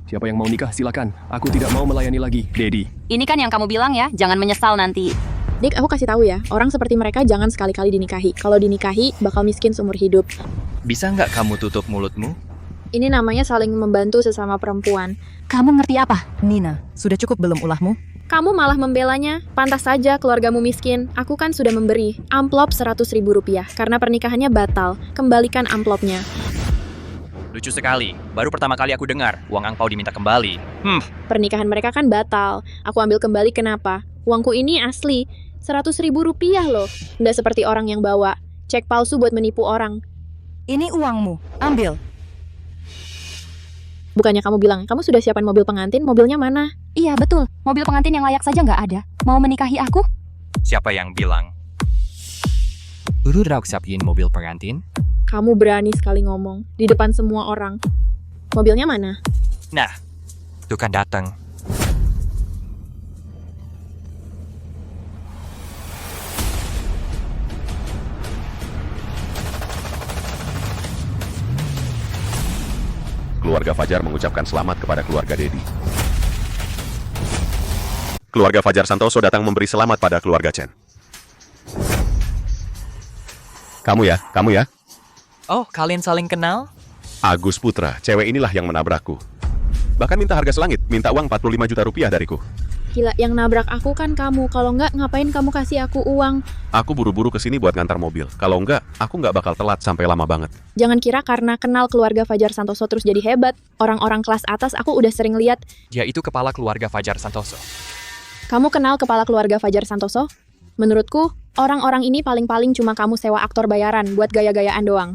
Siapa yang mau nikah, silakan. Aku tidak mau melayani lagi, Dedi. Ini kan yang kamu bilang ya, jangan menyesal nanti. Dik, aku kasih tahu ya, orang seperti mereka jangan sekali-kali dinikahi. Kalau dinikahi, bakal miskin seumur hidup. Bisa nggak kamu tutup mulutmu? Ini namanya saling membantu sesama perempuan. Kamu ngerti apa? Nina, sudah cukup belum ulahmu? Kamu malah membelanya. Pantas saja keluargamu miskin. Aku kan sudah memberi amplop 100.000 rupiah karena pernikahannya batal. Kembalikan amplopnya. Lucu sekali. Baru pertama kali aku dengar uang angpau diminta kembali. Pernikahan mereka kan batal. Aku ambil kembali kenapa? Uangku ini asli. 100.000 rupiah loh. Nggak seperti orang yang bawa cek palsu buat menipu orang. Ini uangmu. Ambil. Bukannya kamu bilang, kamu sudah siapin mobil pengantin, mobilnya mana? Iya, betul. Mobil pengantin yang layak saja nggak ada. Mau menikahi aku? Siapa yang bilang? Udah siapin mobil pengantin? Kamu berani sekali ngomong, di depan semua orang. Mobilnya mana? Nah, itu kan datang. Keluarga Fajar mengucapkan selamat kepada keluarga Dedi. Keluarga Fajar Santoso datang memberi selamat pada keluarga Chen. Kamu ya? Oh, kalian saling kenal? Agus Putra, cewek inilah yang menabrakku. Bahkan minta harga selangit, minta uang 45 juta rupiah dariku. Gila, yang nabrak aku kan kamu. Kalau nggak, ngapain kamu kasih aku uang? Aku buru-buru kesini buat ngantar mobil. Kalau enggak, aku nggak bakal telat sampai lama banget. Jangan kira karena kenal keluarga Fajar Santoso terus jadi hebat. Orang-orang kelas atas aku udah sering lihat. Dia itu kepala keluarga Fajar Santoso. Kamu kenal kepala keluarga Fajar Santoso? Menurutku, orang-orang ini paling-paling cuma kamu sewa aktor bayaran buat gaya-gayaan doang.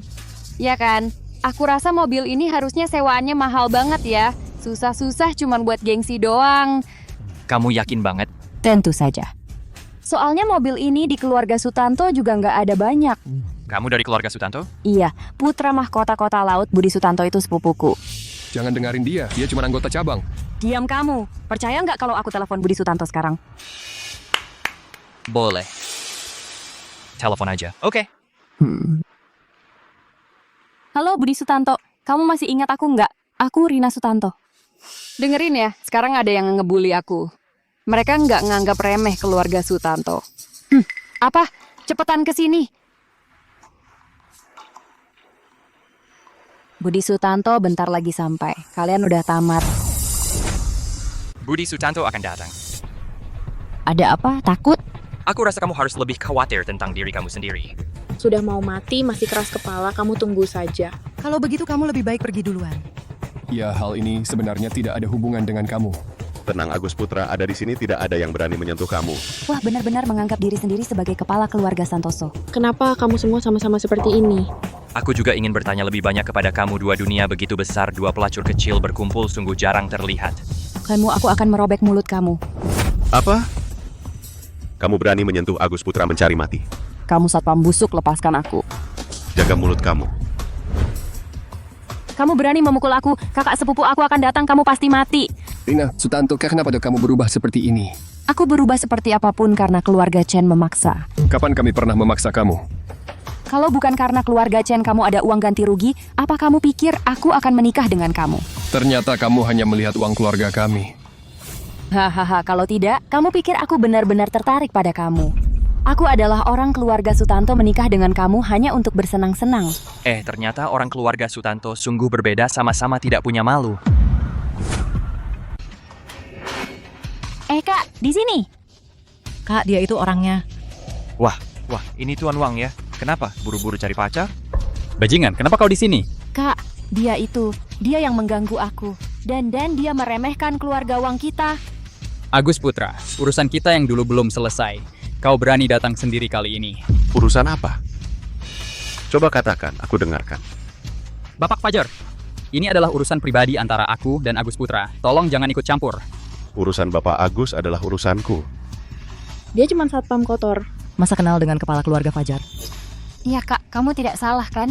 Ya kan? Aku rasa mobil ini harusnya sewaannya mahal banget ya. Susah-susah cuman buat gengsi doang. Kamu yakin banget? Tentu saja. Soalnya mobil ini di keluarga Sutanto juga nggak ada banyak. Kamu dari keluarga Sutanto? Iya, putra mahkota kota laut Budi Sutanto itu sepupuku. Jangan dengerin dia cuma anggota cabang. Diam kamu. Percaya nggak kalau aku telepon Budi Sutanto sekarang? Boleh. Telepon aja. Oke. Halo Budi Sutanto, kamu masih ingat aku nggak? Aku Rina Sutanto. Dengerin ya, sekarang ada yang ngebully aku. Mereka nggak nganggap remeh keluarga Sutanto. Apa? Cepetan ke sini. Budi Sutanto bentar lagi sampai. Kalian udah tamat. Budi Sutanto akan datang. Ada apa? Takut? Aku rasa kamu harus lebih khawatir tentang diri kamu sendiri. Sudah mau mati, masih keras kepala, kamu tunggu saja. Kalau begitu kamu lebih baik pergi duluan. Ya, hal ini sebenarnya tidak ada hubungan dengan kamu. Tenang Agus Putra, ada di sini tidak ada yang berani menyentuh kamu. Wah, benar-benar menganggap diri sendiri sebagai kepala keluarga Santoso. Kenapa kamu semua sama-sama seperti ini? Aku juga ingin bertanya lebih banyak kepada kamu. Dua dunia begitu besar, dua pelacur kecil berkumpul sungguh jarang terlihat. Aku akan merobek mulut kamu. Apa? Kamu berani menyentuh Agus Putra mencari mati. Kamu satpam busuk, lepaskan aku. Jaga mulut kamu. Kamu berani memukul aku, kakak sepupu aku akan datang, kamu pasti mati. Rina, Sutanto, kenapa kamu berubah seperti ini? Aku berubah seperti apapun karena keluarga Chen memaksa. Kapan kami pernah memaksa kamu? Kalau bukan karena keluarga Chen kamu ada uang ganti rugi, apa kamu pikir aku akan menikah dengan kamu? Ternyata kamu hanya melihat uang keluarga kami. Hahaha, kalau tidak, kamu pikir aku benar-benar tertarik pada kamu. Aku adalah orang keluarga Sutanto menikah dengan kamu hanya untuk bersenang-senang. Ternyata orang keluarga Sutanto sungguh berbeda, sama-sama tidak punya malu. Kak, di sini. Kak, dia itu orangnya. Wah, ini Tuan Wang ya. Kenapa? Buru-buru cari pacar? Bajingan, kenapa kau di sini? Kak, dia yang mengganggu aku. Dan dia meremehkan keluarga Wang kita. Agus Putra, urusan kita yang dulu belum selesai. Kau berani datang sendiri kali ini. Urusan apa? Coba katakan, aku dengarkan. Bapak Fajar, ini adalah urusan pribadi antara aku dan Agus Putra. Tolong jangan ikut campur. Urusan Bapak Agus adalah urusanku. Dia cuma satpam kotor. Masa kenal dengan kepala keluarga Fajar? Iya kak, kamu tidak salah kan?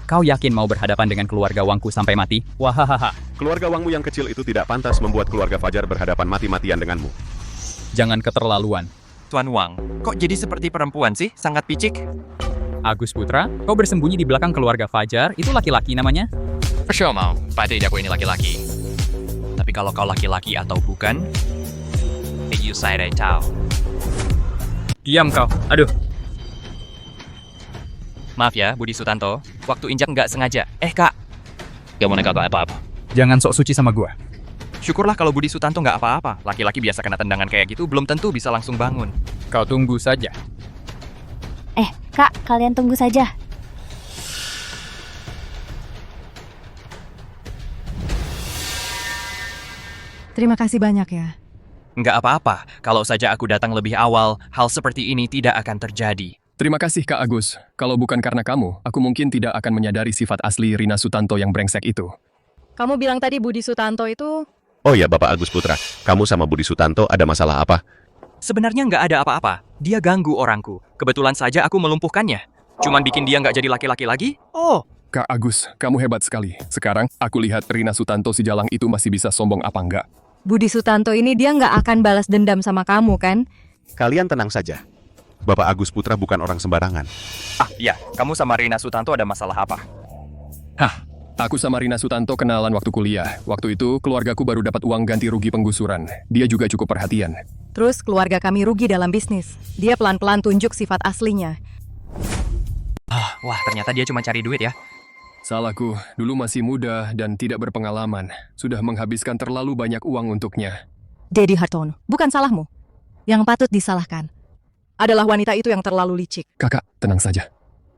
Kau yakin mau berhadapan dengan keluarga Wangku sampai mati? Wahahaha. Keluarga Wangmu yang kecil itu tidak pantas membuat keluarga Fajar berhadapan mati-matian denganmu. Jangan keterlaluan. Tuan Wang, kok jadi seperti perempuan sih? Sangat picik. Agus Putra, kau bersembunyi di belakang keluarga Fajar, itu laki-laki namanya? Sure mau, pasti aku ini laki-laki. Tapi kalau kau laki-laki atau bukan, you say I tahu. Diam kau, aduh. Maaf ya, Budi Sutanto. Waktu injak nggak sengaja. Kak. Gak mau nekat apa-apa. Jangan sok suci sama gua. Syukurlah kalau Budi Sutanto nggak apa-apa. Laki-laki biasa kena tendangan kayak gitu, belum tentu bisa langsung bangun. Kau tunggu saja. Kak, kalian tunggu saja. Terima kasih banyak ya. Nggak apa-apa. Kalau saja aku datang lebih awal, hal seperti ini tidak akan terjadi. Terima kasih Kak Agus. Kalau bukan karena kamu, aku mungkin tidak akan menyadari sifat asli Rina Sutanto yang brengsek itu. Kamu bilang tadi Budi Sutanto itu... Oh ya, Bapak Agus Putra, kamu sama Budi Sutanto ada masalah apa? Sebenarnya nggak ada apa-apa. Dia ganggu orangku. Kebetulan saja aku melumpuhkannya. Cuman bikin dia nggak jadi laki-laki lagi? Oh. Kak Agus, kamu hebat sekali. Sekarang, aku lihat Rina Sutanto si Jalang itu masih bisa sombong apa enggak. Budi Sutanto ini dia nggak akan balas dendam sama kamu, kan? Kalian tenang saja. Bapak Agus Putra bukan orang sembarangan. Ya, kamu sama Rina Sutanto ada masalah apa? Aku sama Rina Sutanto kenalan waktu kuliah. Waktu itu, keluargaku baru dapat uang ganti rugi penggusuran. Dia juga cukup perhatian. Terus keluarga kami rugi dalam bisnis. Dia pelan-pelan tunjuk sifat aslinya. Wah, ternyata dia cuma cari duit ya. Salahku, dulu masih muda dan tidak berpengalaman. Sudah menghabiskan terlalu banyak uang untuknya. Dedi Hartono, bukan salahmu. Yang patut disalahkan adalah wanita itu yang terlalu licik. Kakak, tenang saja.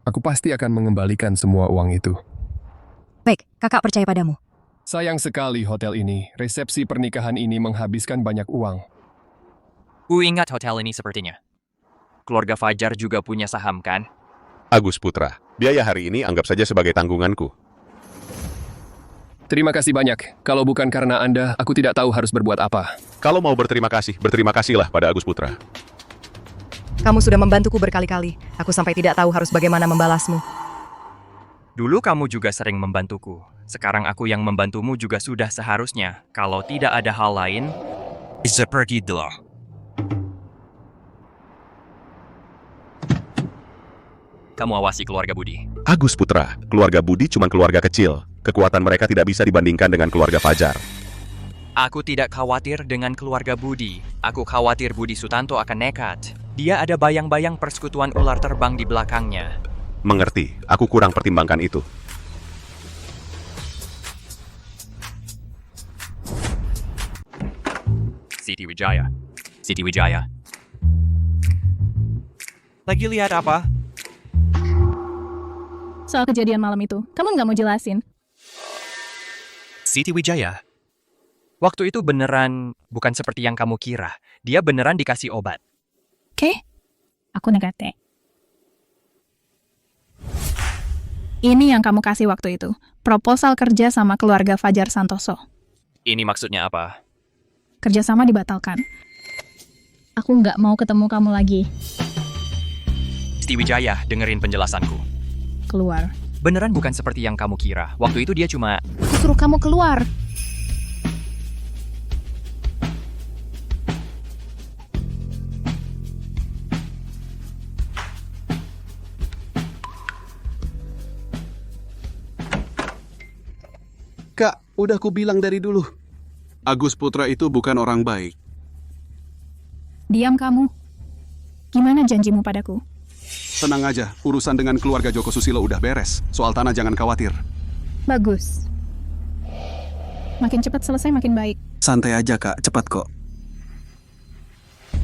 Aku pasti akan mengembalikan semua uang itu. Baik, kakak percaya padamu. Sayang sekali hotel ini. Resepsi pernikahan ini menghabiskan banyak uang. Ku ingat hotel ini sepertinya. Keluarga Fajar juga punya saham, kan? Agus Putra, biaya hari ini anggap saja sebagai tanggunganku. Terima kasih banyak. Kalau bukan karena Anda, aku tidak tahu harus berbuat apa. Kalau mau berterima kasihlah pada Agus Putra. Kamu sudah membantuku berkali-kali. Aku sampai tidak tahu harus bagaimana membalasmu. Dulu kamu juga sering membantuku. Sekarang aku yang membantumu juga sudah seharusnya. Kalau tidak ada hal lain, seperti itu. Kamu awasi keluarga Budi. Agus Putra, keluarga Budi cuma keluarga kecil. Kekuatan mereka tidak bisa dibandingkan dengan keluarga Fajar. Aku tidak khawatir dengan keluarga Budi. Aku khawatir Budi Sutanto akan nekat. Dia ada bayang-bayang persekutuan ular terbang di belakangnya. Mengerti, aku kurang pertimbangkan itu. Siti Wijaya. Lagi lihat apa? Soal kejadian malam itu, kamu nggak mau jelasin? Siti Wijaya. Waktu itu beneran bukan seperti yang kamu kira. Dia beneran dikasih obat. Oke, aku negate. Ini yang kamu kasih waktu itu. Proposal kerja sama keluarga Fajar Santoso. Ini maksudnya apa? Kerjasama dibatalkan. Aku nggak mau ketemu kamu lagi. Siti Wijaya, dengerin penjelasanku. Keluar. Beneran bukan seperti yang kamu kira. Waktu itu dia cuma... Aku suruh kamu keluar. Kak, udah ku bilang dari dulu. Agus Putra itu bukan orang baik. Diam kamu. Gimana janjimu padaku? Tenang aja, urusan dengan keluarga Joko Susilo udah beres. Soal tanah jangan khawatir. Bagus. Makin cepat selesai makin baik. Santai aja kak, cepat kok.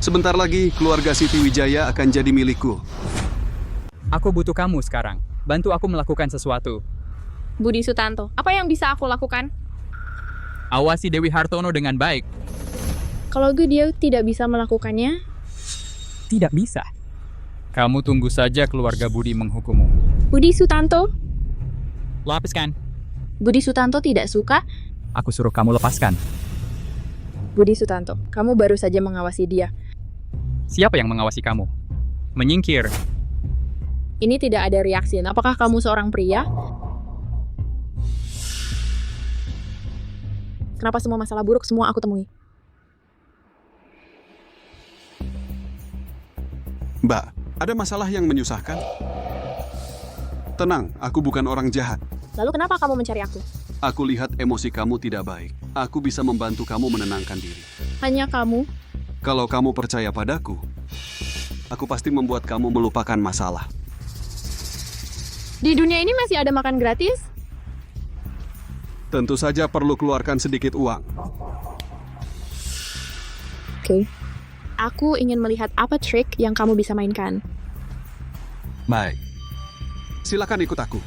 Sebentar lagi, keluarga Siti Wijaya akan jadi milikku. Aku butuh kamu sekarang. Bantu aku melakukan sesuatu. Budi Sutanto, apa yang bisa aku lakukan? Awasi Dewi Hartono dengan baik. Kalau dia tidak bisa melakukannya? Tidak bisa. Kamu tunggu saja keluarga Budi menghukummu. Budi Sutanto? Lepaskan. Budi Sutanto tidak suka? Aku suruh kamu lepaskan. Budi Sutanto, kamu baru saja mengawasi dia. Siapa yang mengawasi kamu? Menyingkir. Ini tidak ada reaksi. Apakah kamu seorang pria? Kenapa semua masalah buruk semua aku temui? Mbak, ada masalah yang menyusahkan? Tenang, aku bukan orang jahat. Lalu kenapa kamu mencari aku? Aku lihat emosi kamu tidak baik. Aku bisa membantu kamu menenangkan diri. Hanya kamu? Kalau kamu percaya padaku, aku pasti membuat kamu melupakan masalah. Di dunia ini masih ada makan gratis? Tentu saja perlu keluarkan sedikit uang. Oke. Aku ingin melihat apa trik yang kamu bisa mainkan. Baik. Silakan ikut aku.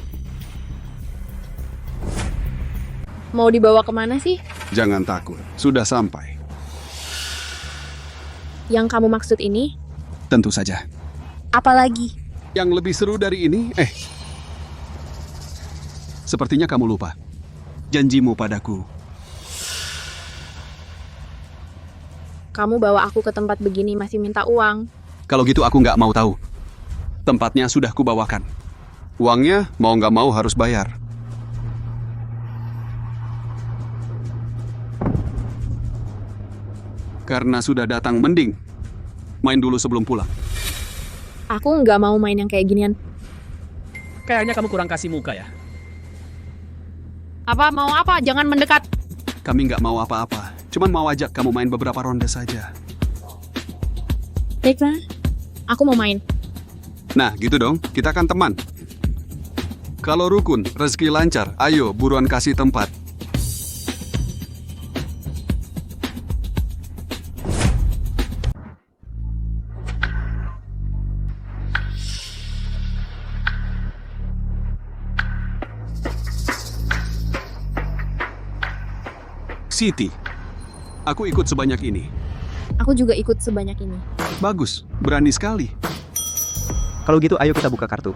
Mau dibawa kemana sih? Jangan takut, sudah sampai. Yang kamu maksud ini? Tentu saja. Apalagi? Yang lebih seru dari ini, sepertinya kamu lupa janjimu padaku. Kamu bawa aku ke tempat begini masih minta uang. Kalau gitu aku nggak mau tahu. Tempatnya sudah kubawakan. Uangnya mau nggak mau harus bayar. Karena sudah datang, mending main dulu sebelum pulang. Aku nggak mau main yang kayak ginian. Kayaknya kamu kurang kasih muka ya. Apa mau apa? Jangan mendekat. Kami nggak mau apa-apa. Cuman mau ajak kamu main beberapa ronde saja. Baiklah, aku mau main. Nah, gitu dong. Kita kan teman. Kalau rukun, rezeki lancar. Ayo, buruan kasih tempat. Siti, aku ikut sebanyak ini. Aku juga ikut sebanyak ini. Bagus, berani sekali. Kalau gitu ayo kita buka kartu.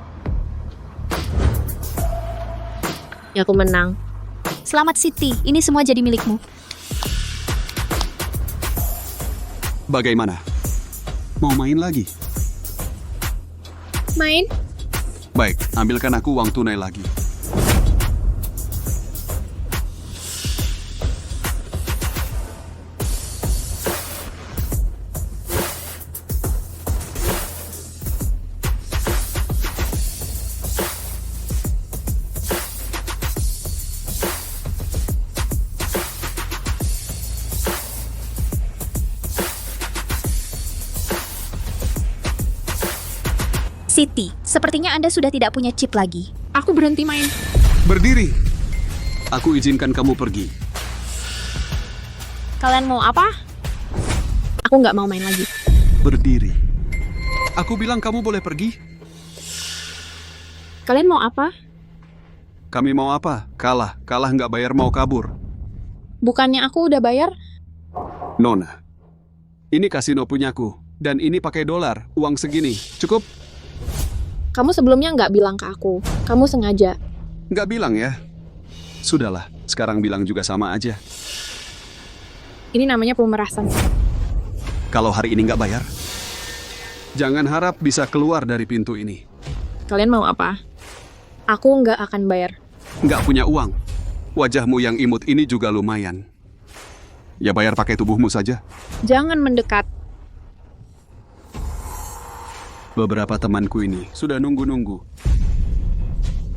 Ya, aku menang. Selamat Siti, ini semua jadi milikmu. Bagaimana? Mau main lagi? Main? Baik, ambilkan aku uang tunai lagi. Siti, sepertinya Anda sudah tidak punya chip lagi. Aku berhenti main. Berdiri. Aku izinkan kamu pergi. Kalian mau apa? Aku nggak mau main lagi. Berdiri. Aku bilang kamu boleh pergi. Kalian mau apa? Kami mau apa? Kalah. Kalah nggak bayar mau kabur. Bukannya aku udah bayar? Nona, ini kasino punyaku. Dan ini pakai dolar. Uang segini. Cukup? Kamu sebelumnya nggak bilang ke aku. Kamu sengaja. Nggak bilang ya? Sudahlah, sekarang bilang juga sama aja. Ini namanya pemerasan. Kalau hari ini nggak bayar, jangan harap bisa keluar dari pintu ini. Kalian mau apa? Aku nggak akan bayar. Nggak punya uang. Wajahmu yang imut ini juga lumayan. Ya bayar pakai tubuhmu saja. Jangan mendekat. Beberapa temanku ini sudah nunggu-nunggu.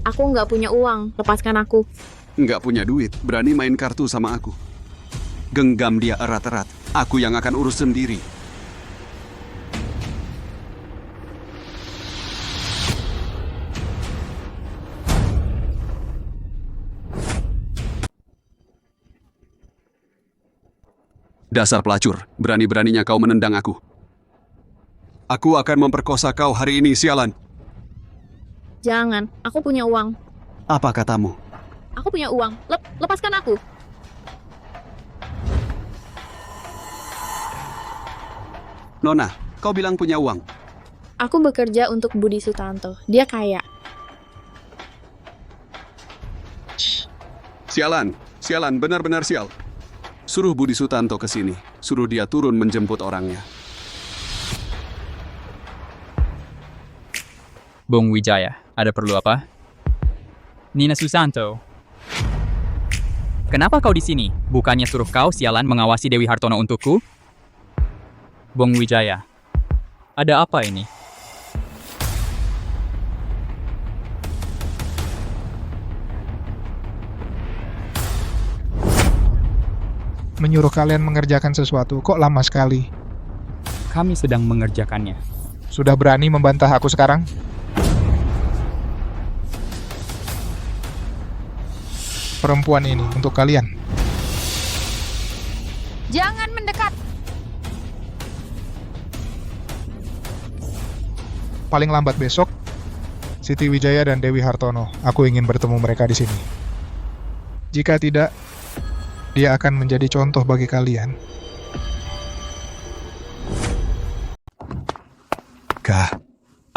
Aku nggak punya uang. Lepaskan aku. Nggak punya duit, berani main kartu sama aku. Genggam dia erat-erat. Aku yang akan urus sendiri. Dasar pelacur, berani-beraninya kau menendang aku. Aku akan memperkosa kau hari ini, sialan. Jangan, aku punya uang. Apa katamu? Aku punya uang. Lepaskan aku. Nona, kau bilang punya uang. Aku bekerja untuk Budi Sutanto. Dia kaya. Sialan, sialan, benar-benar sial. Suruh Budi Sutanto ke sini. Suruh dia turun menjemput orangnya. Bung Wijaya, ada perlu apa? Nina Susanto. Kenapa kau di sini? Bukannya suruh kau sialan mengawasi Dewi Hartono untukku? Bung Wijaya, ada apa ini? Menyuruh kalian mengerjakan sesuatu, kok lama sekali? Kami sedang mengerjakannya. Sudah berani membantah aku sekarang? Perempuan ini untuk kalian. Jangan mendekat. Paling lambat besok, Siti Wijaya dan Dewi Hartono. Aku ingin bertemu mereka di sini. Jika tidak, dia akan menjadi contoh bagi kalian. Kah,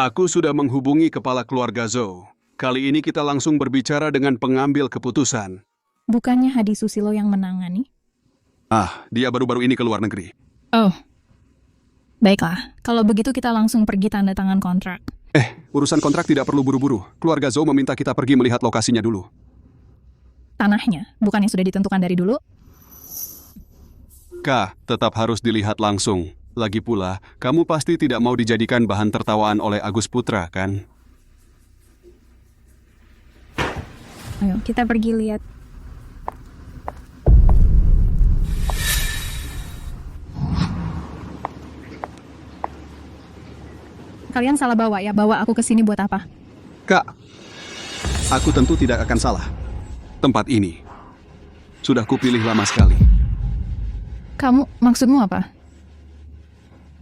Aku sudah menghubungi kepala keluarga Zhou. Kali ini kita langsung berbicara dengan pengambil keputusan. Bukannya Hadi Susilo yang menangani? Dia baru-baru ini ke luar negeri. Oh, baiklah. Kalau begitu kita langsung pergi tanda tangan kontrak. Urusan kontrak tidak perlu buru-buru. Keluarga Zhou meminta kita pergi melihat lokasinya dulu. Tanahnya, bukannya sudah ditentukan dari dulu? Tetap harus dilihat langsung. Lagi pula, kamu pasti tidak mau dijadikan bahan tertawaan oleh Agus Putra, kan? Ayo, kita pergi lihat. Kalian salah bawa ya, bawa aku ke sini buat apa? Kak, aku tentu tidak akan salah. Tempat ini sudah kupilih lama sekali. Kamu, maksudmu apa?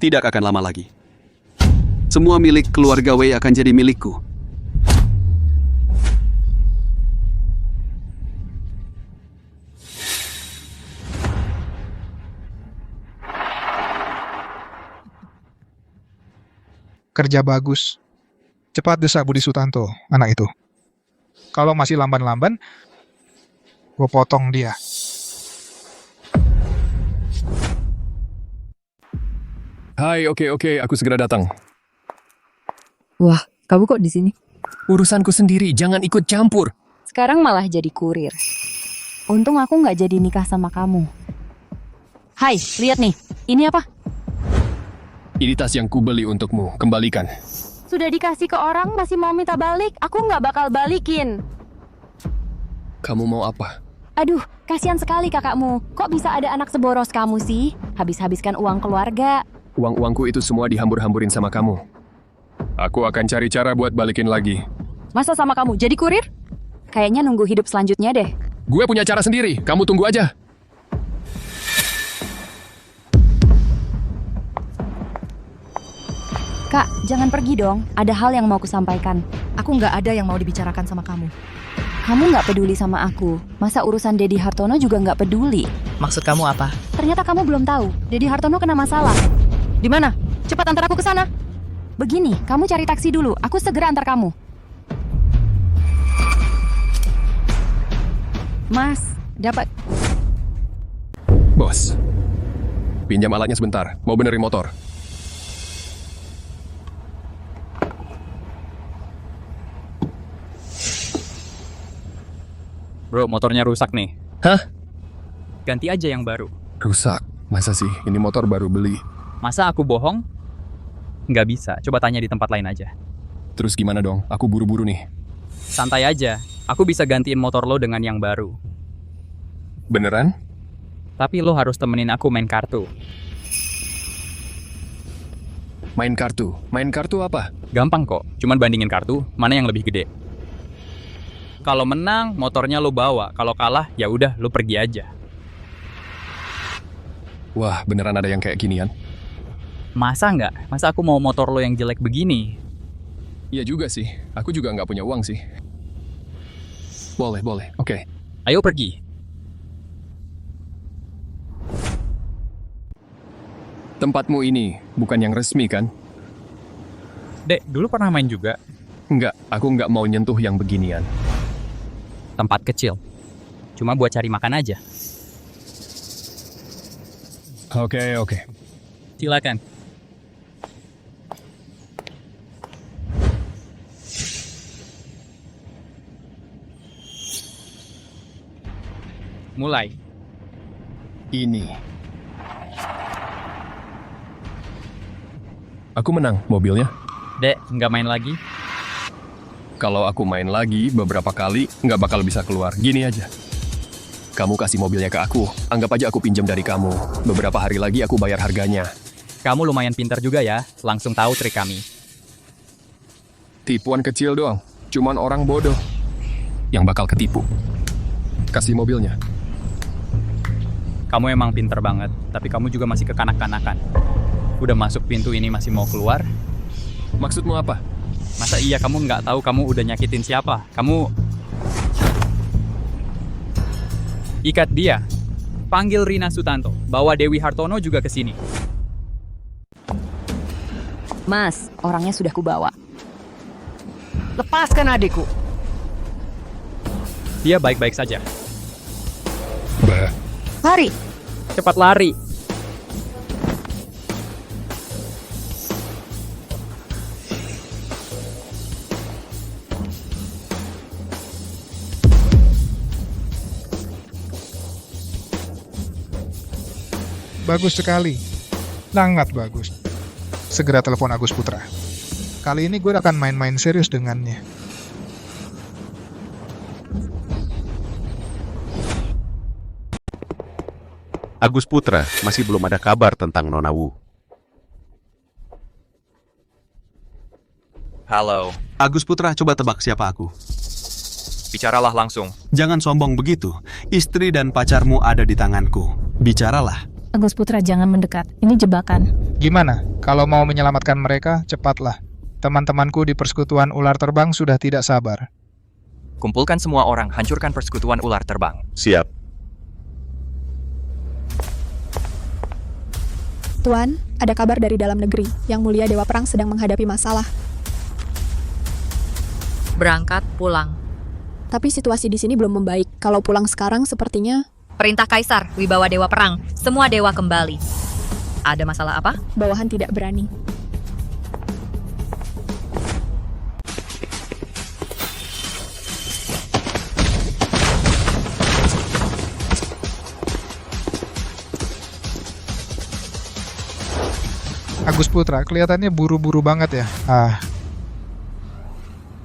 Tidak akan lama lagi. Semua milik keluarga Wei akan jadi milikku. Kerja bagus. Cepat desak Budi Sutanto, anak itu. Kalau masih lamban-lamban, gue potong dia. Hai, oke, aku segera datang. Wah, kamu kok di sini? Urusanku sendiri, jangan ikut campur. Sekarang malah jadi kurir. Untung aku nggak jadi nikah sama kamu. Hai, lihat nih. Ini apa? Ini tas yang kubeli untukmu, kembalikan. Sudah dikasih ke orang, masih mau minta balik? Aku nggak bakal balikin. Kamu mau apa? Aduh, kasihan sekali kakakmu. Kok bisa ada anak seboros kamu sih? Habis-habiskan uang keluarga. Uang-uangku itu semua dihambur-hamburin sama kamu. Aku akan cari cara buat balikin lagi. Masa sama kamu jadi kurir? Kayaknya nunggu hidup selanjutnya deh. Gue punya cara sendiri, kamu tunggu aja. Kak, jangan pergi dong. Ada hal yang mau kusampaikan. Aku nggak ada yang mau dibicarakan sama kamu. Kamu nggak peduli sama aku. Masa urusan Dedi Hartono juga nggak peduli? Maksud kamu apa? Ternyata kamu belum tahu. Dedi Hartono kena masalah. Di mana? Cepat antar aku ke sana. Begini, kamu cari taksi dulu. Aku segera antar kamu. Mas, dapat. Bos, pinjam alatnya sebentar. Mau benerin motor. Bro, motornya rusak nih. Hah? Ganti aja yang baru. Rusak? Masa sih? Ini motor baru beli. Masa aku bohong? Nggak bisa, coba tanya di tempat lain aja. Terus gimana dong? Aku buru-buru nih. Santai aja, aku bisa gantiin motor lo dengan yang baru. Beneran? Tapi lo harus temenin aku main kartu. Main kartu? Main kartu apa? Gampang kok, cuman bandingin kartu, mana yang lebih gede. Kalau menang, motornya lo bawa. Kalau kalah, ya udah, lo pergi aja. Wah, beneran ada yang kayak ginian? Masa nggak? Masa aku mau motor lo yang jelek begini? Iya juga sih. Aku juga nggak punya uang sih. Boleh. Oke. Ayo pergi. Tempatmu ini bukan yang resmi kan? Dek, dulu pernah main juga? Enggak, aku nggak mau nyentuh yang beginian. Tempat kecil. Cuma buat cari makan aja. Oke. Silakan. Mulai. Ini. Aku menang mobilnya. Dek, nggak main lagi? Kalau aku main lagi beberapa kali, nggak bakal bisa keluar. Gini aja. Kamu kasih mobilnya ke aku. Anggap aja aku pinjam dari kamu. Beberapa hari lagi aku bayar harganya. Kamu lumayan pintar juga ya. Langsung tahu trik kami. Tipuan kecil doang. Cuman orang bodoh yang bakal ketipu. Kasih mobilnya. Kamu emang pintar banget. Tapi kamu juga masih kekanak-kanakan. Udah masuk pintu ini masih mau keluar? Maksudmu apa? Masa iya kamu nggak tahu kamu udah nyakitin siapa? Kamu... Ikat dia. Panggil Rina Sutanto. Bawa Dewi Hartono juga ke sini. Mas, orangnya sudah kubawa. Lepaskan adikku. Dia baik-baik saja. Lari. Cepat lari. Bagus sekali. Sangat bagus. Segera telepon Agus Putra. Kali ini gue akan main-main serius dengannya. Agus Putra, masih belum ada kabar tentang Nona Wu. Halo. Agus Putra, coba tebak siapa aku. Bicaralah langsung. Jangan sombong begitu. Istri dan pacarmu ada di tanganku. Bicaralah. Agus Putra, jangan mendekat. Ini jebakan. Gimana? Kalau mau menyelamatkan mereka, cepatlah. Teman-temanku di persekutuan ular terbang sudah tidak sabar. Kumpulkan semua orang, hancurkan persekutuan ular terbang. Siap. Tuan, ada kabar dari dalam negeri. Yang Mulia Dewa Perang sedang menghadapi masalah. Berangkat pulang. Tapi situasi di sini belum membaik. Kalau pulang sekarang sepertinya... Perintah Kaisar, wibawa Dewa Perang. Semua dewa kembali. Ada masalah apa? Bawahan tidak berani. Agus Putra, kelihatannya buru-buru banget ya.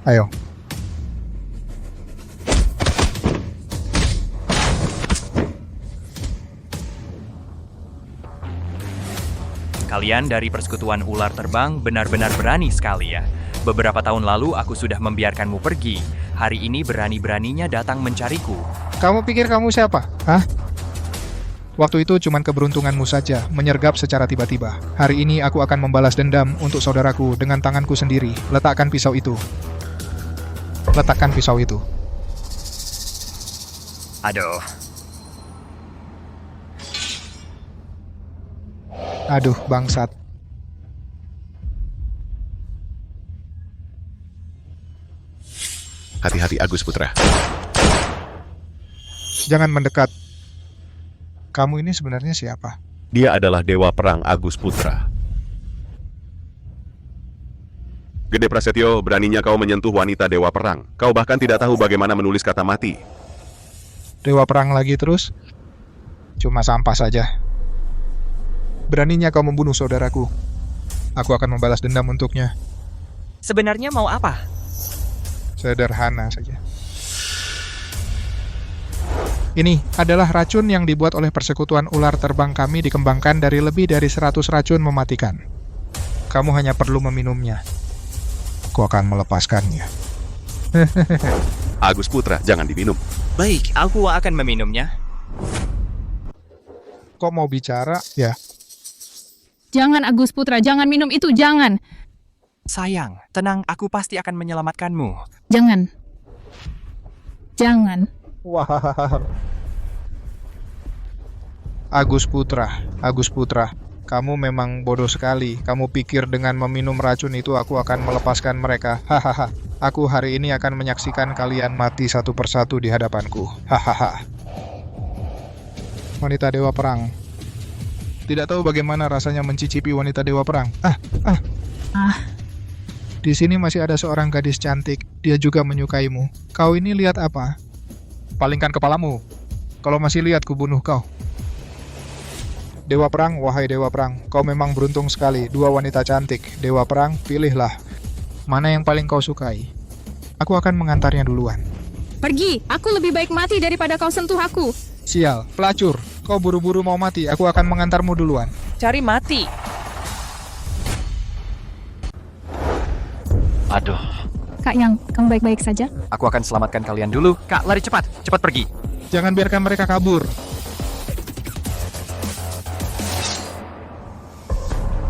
Ayo. Kalian dari persekutuan ular terbang benar-benar berani sekali ya. Beberapa tahun lalu aku sudah membiarkanmu pergi. Hari ini berani-beraninya datang mencariku. Kamu pikir kamu siapa? Hah? Waktu itu cuman keberuntunganmu saja, menyergap secara tiba-tiba. Hari ini aku akan membalas dendam untuk saudaraku dengan tanganku sendiri. Letakkan pisau itu. Letakkan pisau itu. Aduh. Aduh, bangsat. Hati-hati Agus Putra. Jangan mendekat. Kamu ini sebenarnya siapa? Dia adalah Dewa Perang Agus Putra. Gede Prasetyo, beraninya kau menyentuh wanita Dewa Perang. Kau bahkan tidak tahu bagaimana menulis kata mati. Dewa Perang lagi terus? Cuma sampah saja. Beraninya kau membunuh saudaraku. Aku akan membalas dendam untuknya. Sebenarnya mau apa? Sederhana saja. Ini adalah racun yang dibuat oleh persekutuan ular terbang kami, dikembangkan dari lebih dari 100 racun mematikan. Kamu hanya perlu meminumnya. Aku akan melepaskannya. Agus Putra, jangan diminum. Baik, aku akan meminumnya. Kok mau bicara? Ya. Jangan Agus Putra, jangan minum itu, jangan. Sayang, tenang, aku pasti akan menyelamatkanmu. Jangan. Jangan. Wah. Agus Putra, kamu memang bodoh sekali. Kamu pikir dengan meminum racun itu aku akan melepaskan mereka? Hahaha. Aku hari ini akan menyaksikan kalian mati satu persatu di hadapanku. Hahaha. Wanita Dewa Perang. Tidak tahu bagaimana rasanya mencicipi wanita Dewa Perang. Di sini masih ada seorang gadis cantik. Dia juga menyukaimu. Kau ini lihat apa? Palingkan kepalamu. Kalau masih lihat, ku bunuh kau. Dewa Perang, wahai Dewa Perang, kau memang beruntung sekali. Dua wanita cantik. Dewa Perang, pilihlah. Mana yang paling kau sukai? Aku akan mengantarnya duluan. Pergi, aku lebih baik mati daripada kau sentuh aku. Sial, pelacur. Kau buru-buru mau mati, aku akan mengantarmu duluan. Cari mati. Aduh. Kak Yang, kamu baik-baik saja? Aku akan selamatkan kalian dulu. Kak, lari cepat. Cepat pergi. Jangan biarkan mereka kabur.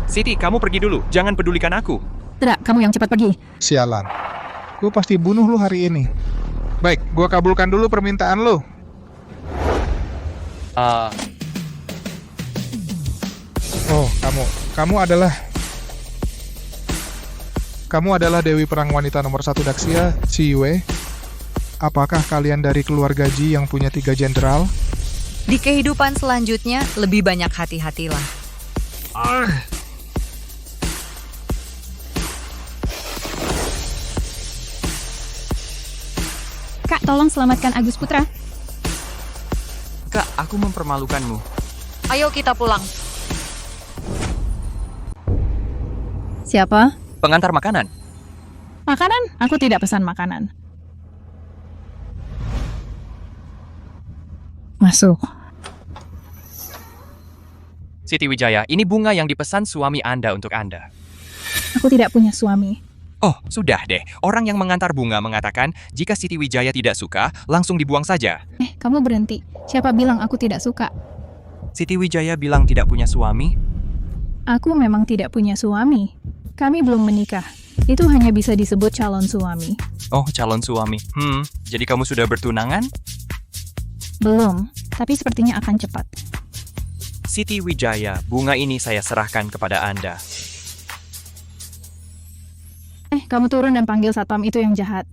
Siti, kamu pergi dulu. Jangan pedulikan aku. Tidak, kamu yang cepat pergi. Sialan. Gue pasti bunuh lu hari ini. Baik, gua kabulkan dulu permintaan lu. Oh, kamu adalah... Kamu adalah Dewi Perang Wanita nomor 1 Daxia, Si Yue. Apakah kalian dari keluarga Ji yang punya 3 jenderal? Di kehidupan selanjutnya, lebih banyak hati-hatilah. Kak, tolong selamatkan Agus Putra. Kak, aku mempermalukanmu. Ayo kita pulang. Siapa? Pengantar makanan. Makanan? Aku tidak pesan makanan. Masuk. Siti Wijaya, ini bunga yang dipesan suami Anda untuk Anda. Aku tidak punya suami. Oh, sudah deh. Orang yang mengantar bunga mengatakan jika Siti Wijaya tidak suka, langsung dibuang saja. Kamu berhenti. Siapa bilang aku tidak suka? Siti Wijaya bilang tidak punya suami. Aku memang tidak punya suami. Kami belum menikah. Itu hanya bisa disebut calon suami. Oh, calon suami. Jadi kamu sudah bertunangan? Belum, tapi sepertinya akan cepat. Siti Wijaya, bunga ini saya serahkan kepada Anda. Kamu turun dan panggil satpam itu yang jahat.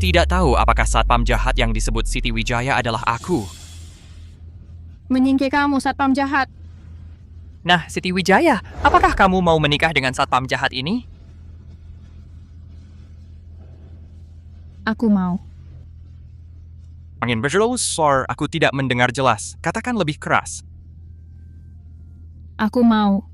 Tidak tahu apakah satpam jahat yang disebut Siti Wijaya adalah aku. Menyingkir kamu, satpam jahat. Nah, Siti Wijaya, apakah kamu mau menikah dengan satpam jahat ini? Aku mau. Angin besar, aku tidak mendengar jelas. Katakan lebih keras. Aku mau.